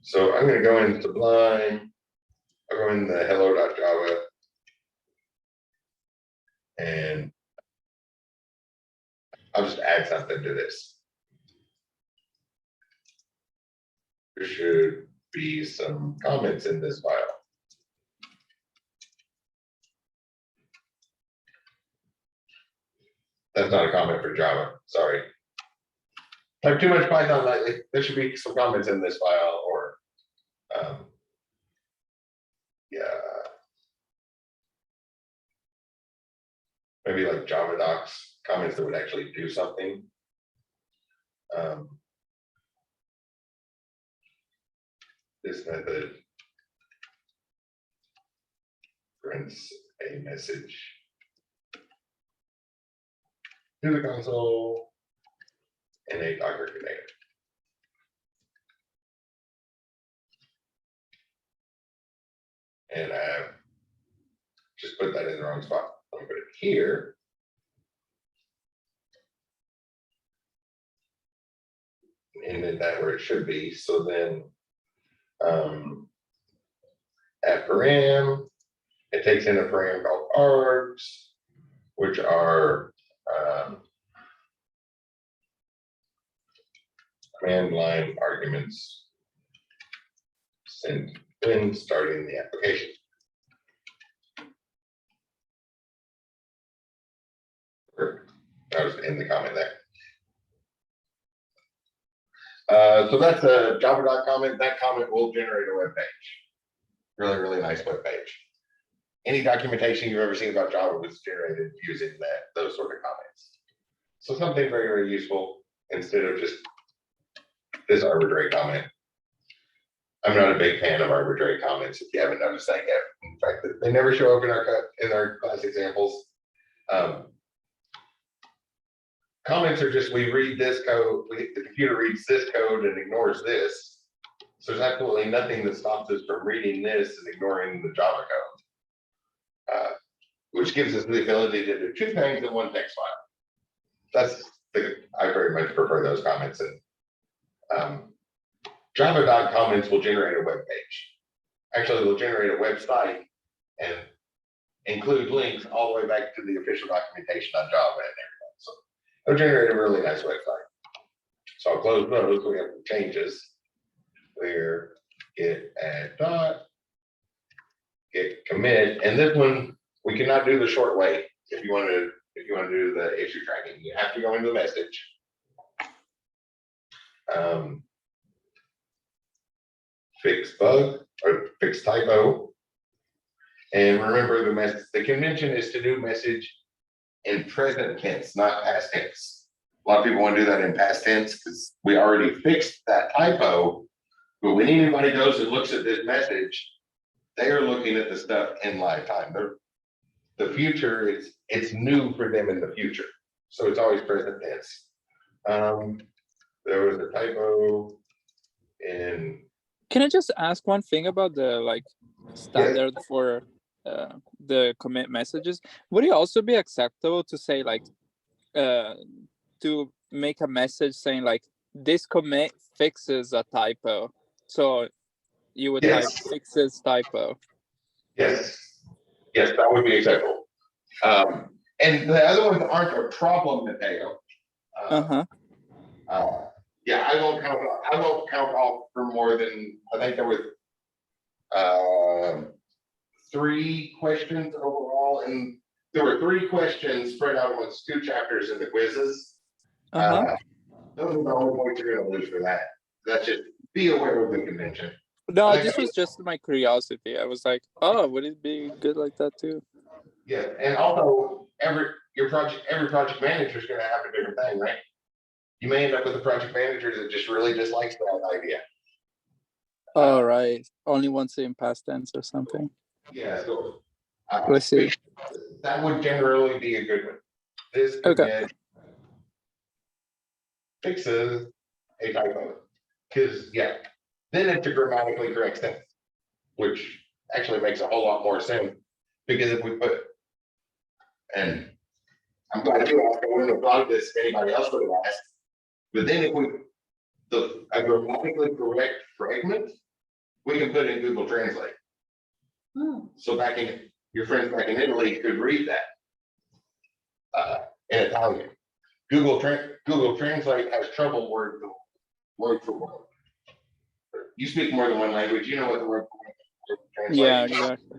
So I'm going to go in Sublime. I'll go in the hello.java. And I'll just add something to this. There should be some comments in this file. That's not a comment for Java, sorry. I've too much Python lately. There should be some comments in this file, or yeah, maybe like Java docs, comments that would actually do something. This method prints a message to the console in a Docker container. And I have just put that in the wrong spot. I'm gonna put it here. And then that where it should be. So then at param, it takes in a param called args, which are command line arguments sent when starting the application. I was in the comment there. So that's a Java comment. That comment will generate a web page. Really, really nice web page. Any documentation you've ever seen about Java was generated using those sort of comments. So something very, very useful instead of just this arbitrary comment. I'm not a big fan of arbitrary comments, if you haven't noticed that yet. In fact, they never show up in our class examples. Comments are just, we read this code, the computer reads this code and ignores this. So there's absolutely nothing that stops us from reading this and ignoring the Java code, which gives us the ability to do 2 things in one text file. I very much prefer those comments. And Java comments will generate a web page. Actually, they'll generate a website and include links all the way back to the official documentation on Java and everything. So it'll generate a really nice website. So I'll close those. We have changes. Clear, git add dot, git commit. And this one, we cannot do the short way. If you want to if you want to do the issue tracking, you have to go into the message. Fix bug or fix typo. And remember the convention is to do message in present tense, not past tense. A lot of people want to do that in past tense because we already fixed that typo. But when anybody goes and looks at this message, they are looking at the stuff in live time. The future it's new for them in the future. So it's always present tense. There was a typo in.
Can I just ask one thing about the like standard for the commit messages? Would it also be acceptable to say like to make a message saying like this commit fixes a typo? So you would type fixes typo.
Yes, that would be acceptable. And the other ones aren't a problem, Mateo. Yeah, I won't count off for more than, I think there was 3 questions overall, and there were 3 questions spread out amongst 2 chapters in the quizzes. Those are the only points you're gonna lose for that. That's just, be aware of the convention.
No, this was just my curiosity. I was like, oh, would it be good like that too?
Yeah, and also every project manager is gonna have a different thing, right? You may end up with a project manager that just really dislikes that idea.
Oh, right. Only wants it in past tense or something.
Yeah, so
Let's see.
that would generally be a good one. This
Okay.
fixes a typo. Because then it's a grammatically correct sentence, which actually makes a whole lot more sense. Because if we put, and I'm glad you asked, I wouldn't have thought of this if anybody else would have asked. But then if we a grammatically correct fragment, we can put in Google Translate. So your friends back in Italy could read that in Italian. Google Translate has trouble word for word. You speak more than one language, you know what the word for translate.
Yeah, exactly.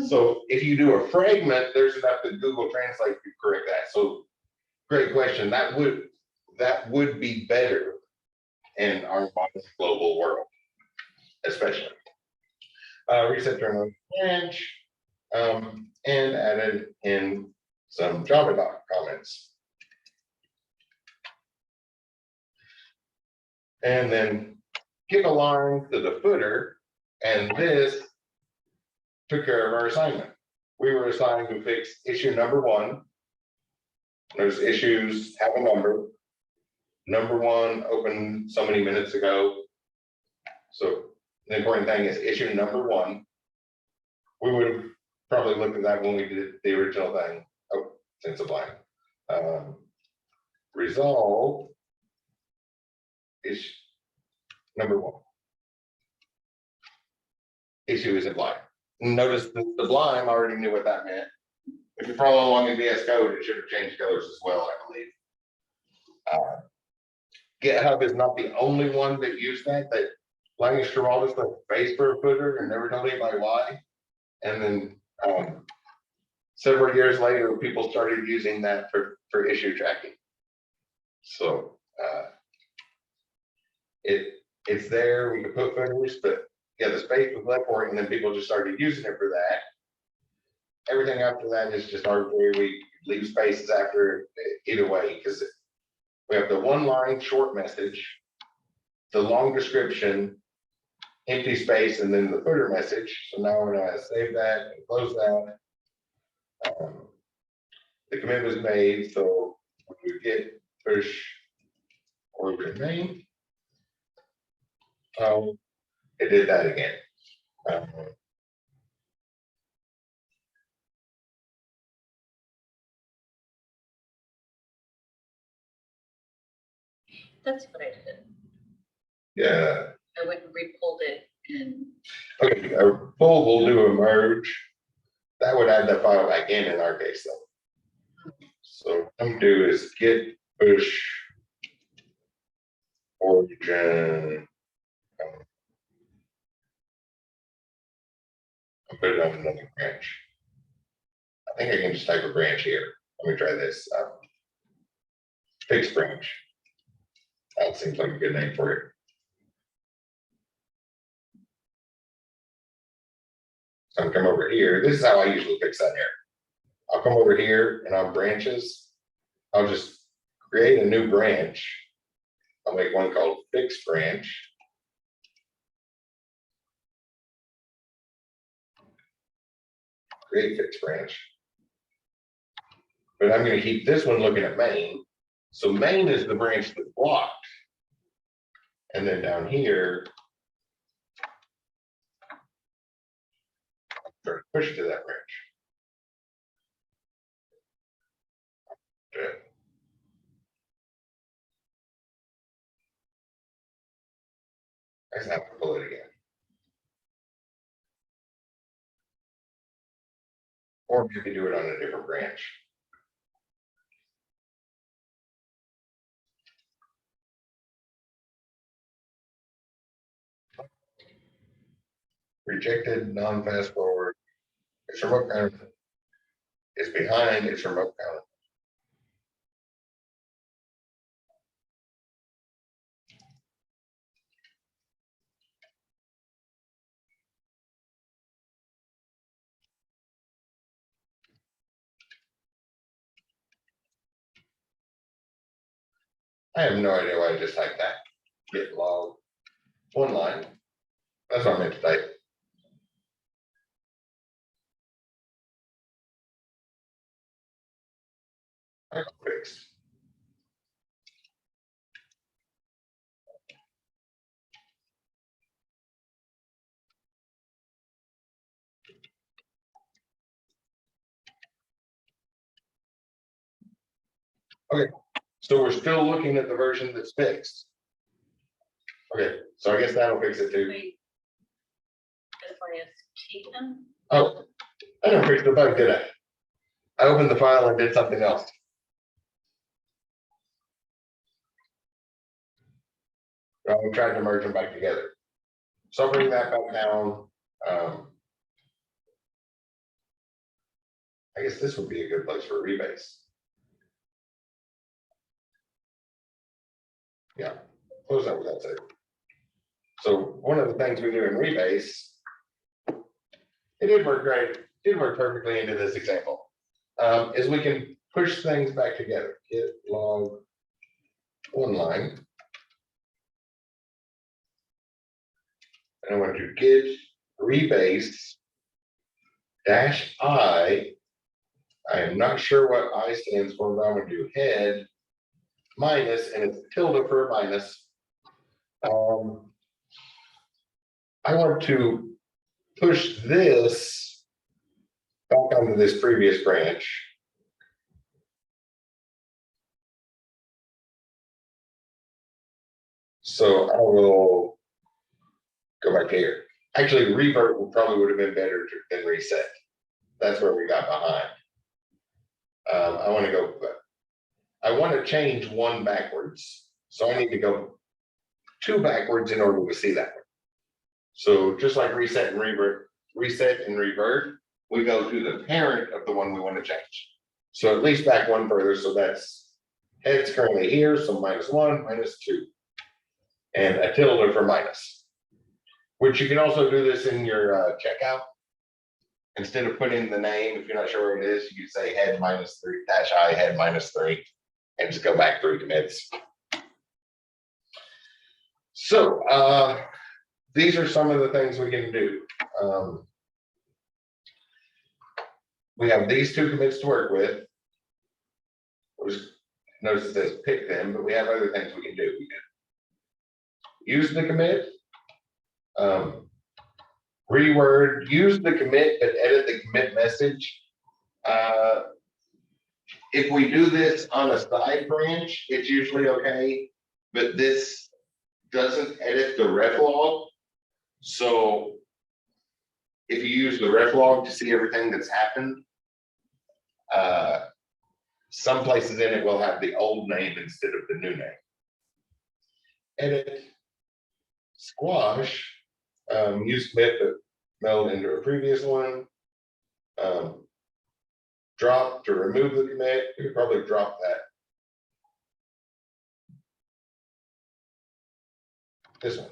So if you do a fragment, there's enough that Google Translate could correct that. So great question. That would be better in our global world, especially. Reset terminal branch, and added in some Java doc comments. And then give a line to the footer, and this took care of our assignment. We were assigned to fix issue number 1. Those issues have a number. Number 1 opened so many minutes ago. So the important thing is issue number 1. We would have probably looked at that when we did the original thing. Oh, since a blank. Resolve is number 1. Issue isn't blind. Notice the blind already knew what that meant. If you follow along in VS Code, it should have changed colors as well, I believe. GitHub is not the only one that used that. That Linus Torvalds put base for a footer and never told anybody why. And then several years later, people started using that for issue tracking. So it's there. We can put footers, but the space was left for it, and then people just started using it for that. Everything after that is just arbitrary. We leave spaces after either way, because we have the 1-line short message, the long description, empty space, and then the footer message. So now we're gonna save that and close that. The commit was made, so we get push origin main. It did that again.
That's what I did.
Yeah.
I went and re-pulled it and.
Okay, a pull will do a merge. That would add that file back in our case though. So what I'm gonna do is git push origin. I'll put it on another branch. I think I can just type a branch here. Let me try this. Fixed branch. That seems like a good name for it. So I'll come over here. This is how I usually fix that here. I'll come over here and on branches, I'll just create a new branch. I'll make one called fixed branch. Create fixed branch. But I'm going to keep this one looking at main. So main is the branch that's blocked. And then down here, try to push to that branch. Okay. I just have to pull it again. Or you can do it on a different branch. Rejected, non-fast forward. It's remote counter. It's behind, it's remote counter. I have no idea why I just typed that. Git log, one line. That's what I meant to type. I got fixed. Okay, so we're still looking at the version that's fixed. Okay, so I guess that'll fix it too.
Wait. That's why it's taken.
Oh, I didn't fix the bug, did I? I opened the file and did something else. We tried to merge them back together. So I'll bring that back down. I guess this would be a good place for a rebase. Yeah, close out with that said. So one of the things we do in rebase, it did work great, did work perfectly into this example, is we can push things back together. Git log one line. And I want to git rebase -I. I am not sure what I stands for, but I'm going to do head minus, and it's tilde for a minus. I want to push this back onto this previous branch. So I will go back here. Actually, revert probably would have been better than reset. That's where we got behind. I want to go, I want to change one backwards. So I need to go 2 backwards in order to see that one. So just like reset and revert, we go to the parent of the one we want to change. So at least back 1 further. So that's head's currently here. So -1, -2. And a tilde for minus. Which you can also do this in your checkout. Instead of putting the name, if you're not sure what it is, you can say head -3 -I head -3 and just go back 3 commits. So these are some of the things we can do. We have these 2 commits to work with. Notice it says pick them, but we have other things we can do. We can use the commit, reword, use the commit, but edit the commit message. If we do this on a side branch, it's usually okay, but this doesn't edit the reflog. So if you use the reflog to see everything that's happened, some places in it will have the old name instead of the new name. Edit, squash, use commit but meld into a previous one. drop to remove the commit, we could probably drop that. This one.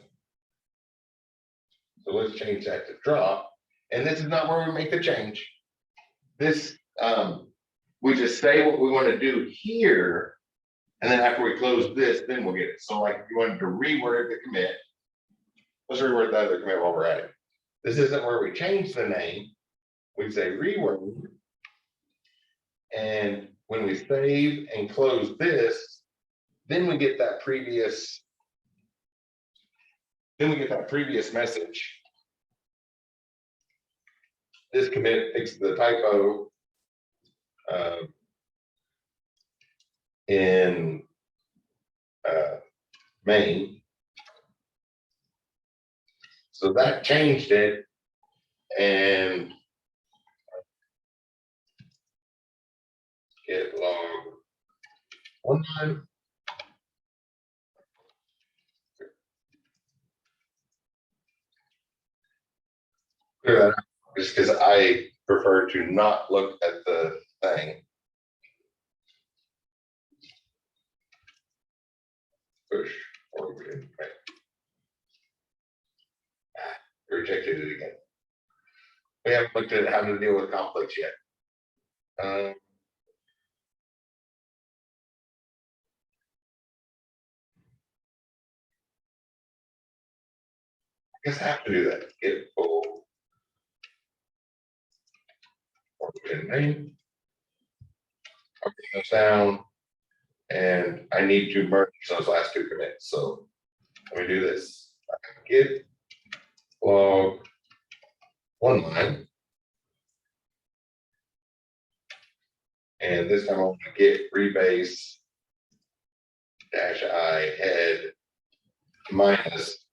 So let's change that to drop. And this is not where we make the change. This, we just say what we want to do here. And then after we close this, then we'll get it. So like if you wanted to reword the commit, let's reword the other commit while we're at it. This isn't where we change the name. We say reword. And when we save and close this, then we get that previous, message. This commit fixes the typo in main. So that changed it, and git log 1 line. Clear that out, just because I prefer to not look at the thing. Push forward. Rejected it again. We haven't looked at how to deal with conflicts yet. I guess I have to do that. Get full forward name. Okay, goes down, and I need to merge those last two commits. So let me do this. Git log 1 line, and this time I want to get rebase -I head minus.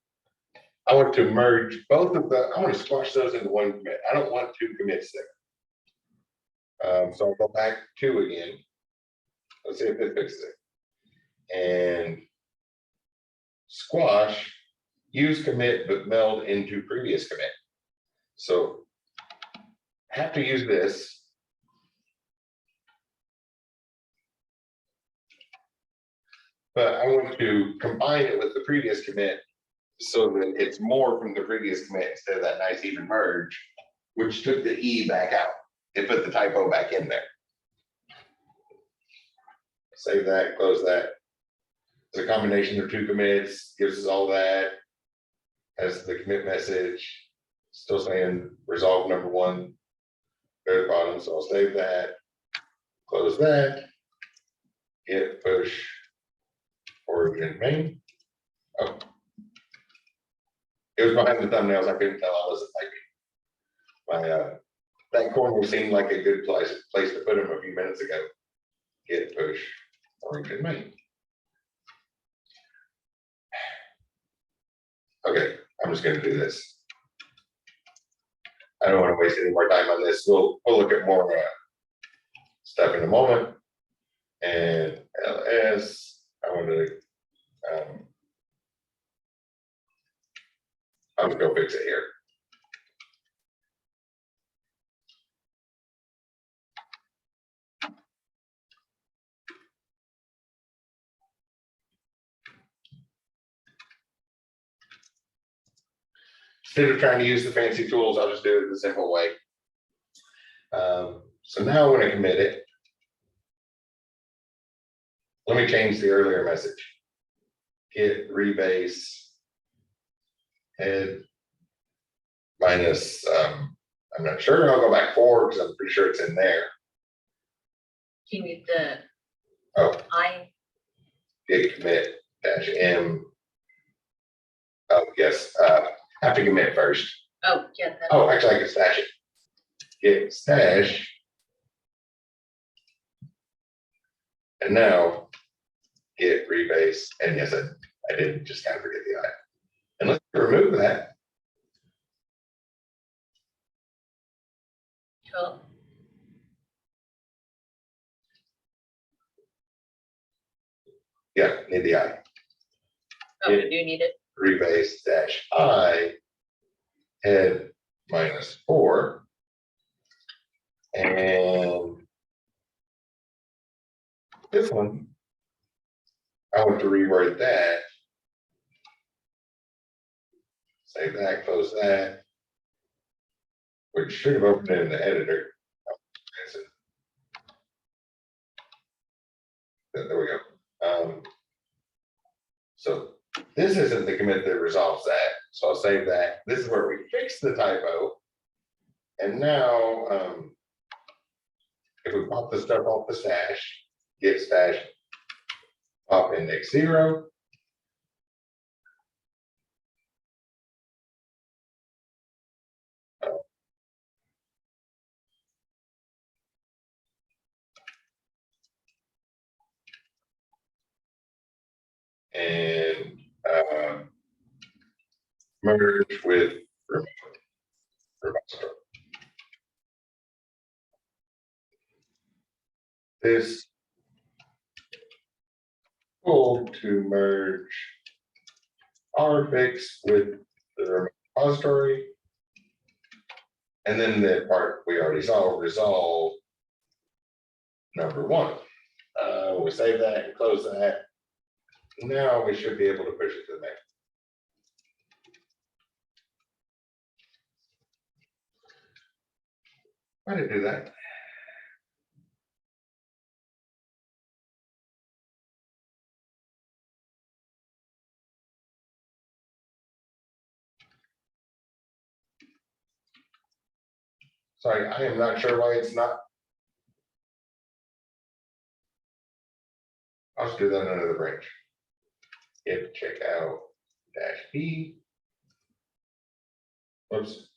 I want to merge both of the. I want to squash those into one commit. I don't want two commits there. So I'll go back 2 again. Let's see if it fixes it. And squash, use commit but meld into previous commit. So I have to use this. But I want to combine it with the previous commit so that it's more from the previous commit instead of that nice even merge, which took the E back out. It put the typo back in there. Save that, close that. It's a combination of 2 commits, gives us all that. Has the commit message, still saying resolve number 1, very bottom. So I'll save that, close that, git push origin main. Oh, it was behind the thumbnails. I couldn't tell I wasn't typing. That corner seemed like a good place to put them a few minutes ago. Git push origin main. Okay, I'm just going to do this. I don't want to waste any more time on this. We'll look at more stuff in a moment. And ls, I want to. I'm going to go fix it here. Instead of trying to use the fancy tools, I'll just do it the simple way. So now I want to commit it. Let me change the earlier message. Git rebase head minus, I'm not sure. I'll go back 4 because I'm pretty sure it's in there.
You need the
Oh,
I.
git commit -m. Oh, yes. I have to commit first.
Oh, yeah. That's
Oh, actually, I can stash it. Git stash. And now git rebase. And yes, I did just kind of forget the I. And let's remove that.
cool.
Yeah, need the I.
Oh,
Yeah.
you do need it.
Rebase -I head -4. And this one, I want to reword that. Save that, close that. Which should have opened it in the editor. There we go. So this isn't the commit that resolves that. So I'll save that. This is where we fix the typo. And now, if we pop the stuff off the stash, get stash, pop index 0. And merge with repository. This tool to merge our fix with the repository. And then the part we already saw, resolve number 1. We save that and close that. Now we should be able to push it to the next. Why did it do that? Sorry, I am not sure why it's not. I'll just do that in another branch. If check out -p. Oops.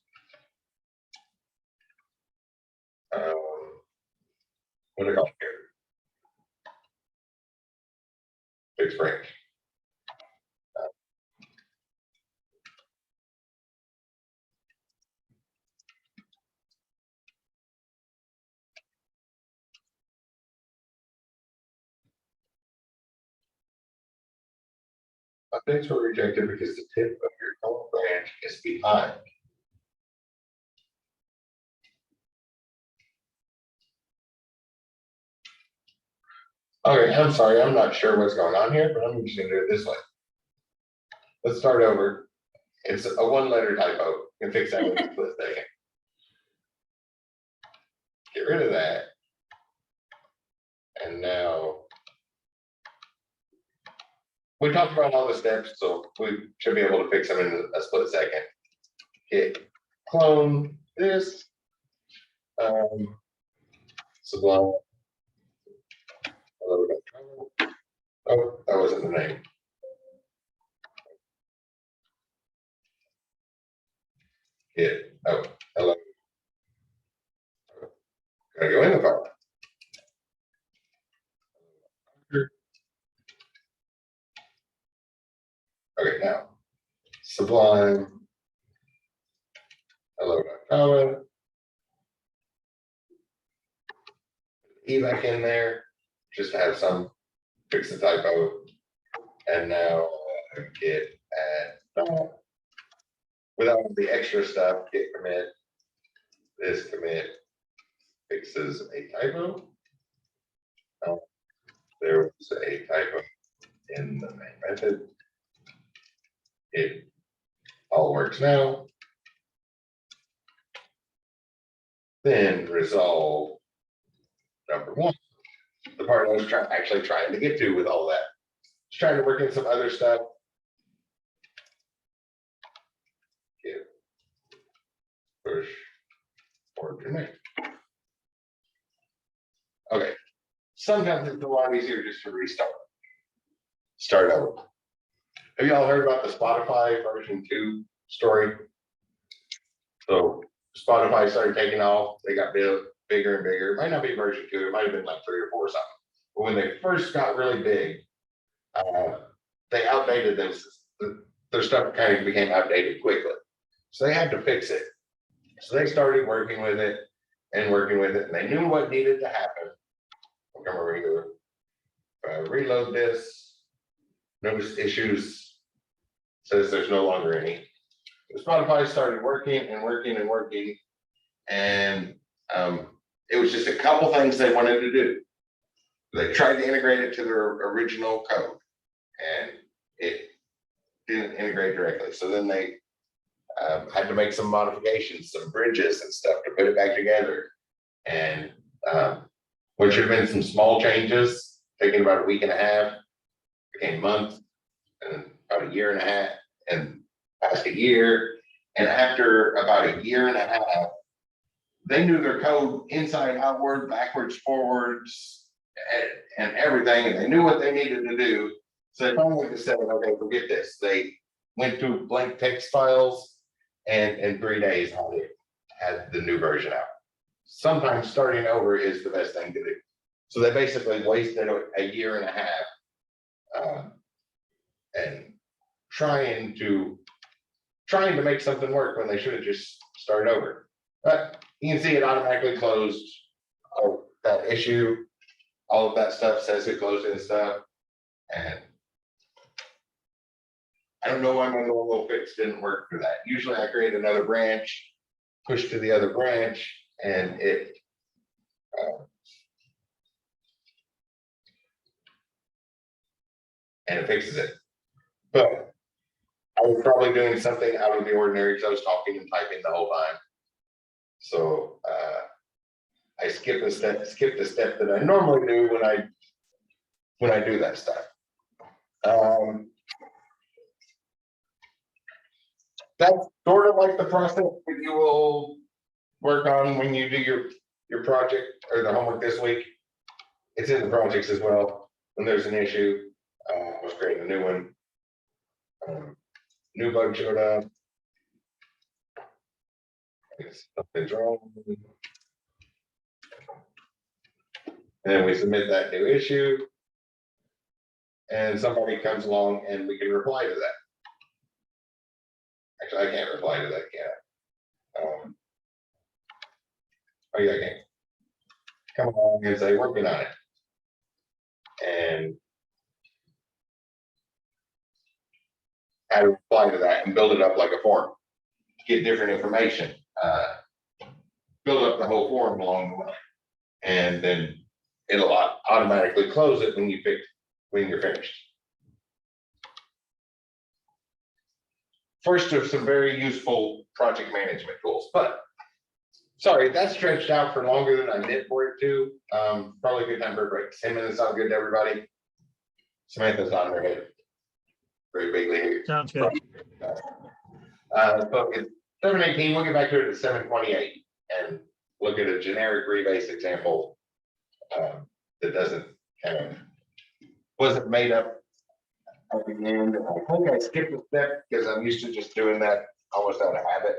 What do I call it here? Fixed branch. Updates were rejected because the tip of your current branch is behind. Okay, I'm sorry, I'm not sure what's going on here, but I'm just gonna do it this way. Let's start over. It's a 1-letter typo. You can fix that with a split second. Get rid of that. And now we talked about all the steps, so we should be able to fix them in a split second. Hit clone this. Sublime. Oh, that wasn't the name. Hit, oh, hello. Gotta go in the file. Okay, now, Sublime. Hello.java. E back in there, just to have some, fix the typo. And now git add without the extra stuff, git commit. This commit fixes a typo. There was a typo in the main method. It all works now. Then resolve number 1. The part I was actually trying to get to with all that. Just trying to work in some other stuff. Give, push, or connect. Okay. Sometimes it's a lot easier just to restart. Start over. Have y'all heard about the Spotify version 2 story? So Spotify started taking off. They got bigger and bigger. It might not be version 2. It might have been like 3 or 4 or something. But when they first got really big, they outdated them. Their stuff kind of became outdated quickly. So they had to fix it. So they started working with it and working with it. And they knew what needed to happen. I'll come over here. Reload this. Notice issues. Says there's no longer any. Spotify started working and working and working. And it was just a couple things they wanted to do. They tried to integrate it to their original code and it didn't integrate directly. So then they had to make some modifications, some bridges and stuff to put it back together. And what should have been some small changes, taking about a week and a half, became months, and about a year and a half, and past a year. And after about a year and a half, they knew their code inside, outward, backwards, forwards, and everything, and they knew what they needed to do. So they finally just said, okay, forget this. They went through blank text files and in 3 days had the new version out. Sometimes starting over is the best thing to do. So they basically wasted a year and a half and trying to make something work when they should have just started over. But you can see it automatically closed that issue. All of that stuff says it closed and stuff. And I don't know why my normal fix didn't work for that. Usually I create another branch, push to the other branch, and it fixes it. But I was probably doing something out of the ordinary because I was talking and typing the whole time. So I skipped a step that I normally do when I do that stuff. That's sort of like the process that you will work on when you do your project or the homework this week. It's in the projects as well. When there's an issue, let's create a new one. New bug showed up. Something's wrong. And then we submit that new issue. And somebody comes along and we can reply to that. Actually, I can't reply to that, can I? Oh yeah, I can. Come along and say, working on it. And add a reply to that and build it up like a form. Get different information. Build up the whole form along the way. And then it'll automatically close it when you're finished. First of some very useful project management tools, but sorry, that stretched out for longer than I meant for it to. Probably a good time for a break. 10 minutes sound good to everybody? Samantha's on her head very bigly here.
Sounds good.
So it's 7:18, we'll get back to it at 7:28 and look at a generic rebase example that wasn't made up at the end. I think I skipped a step because I'm used to just doing that almost out of habit.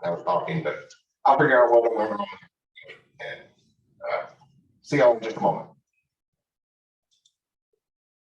I was talking, but I'll figure out what went wrong and see y'all in just a moment.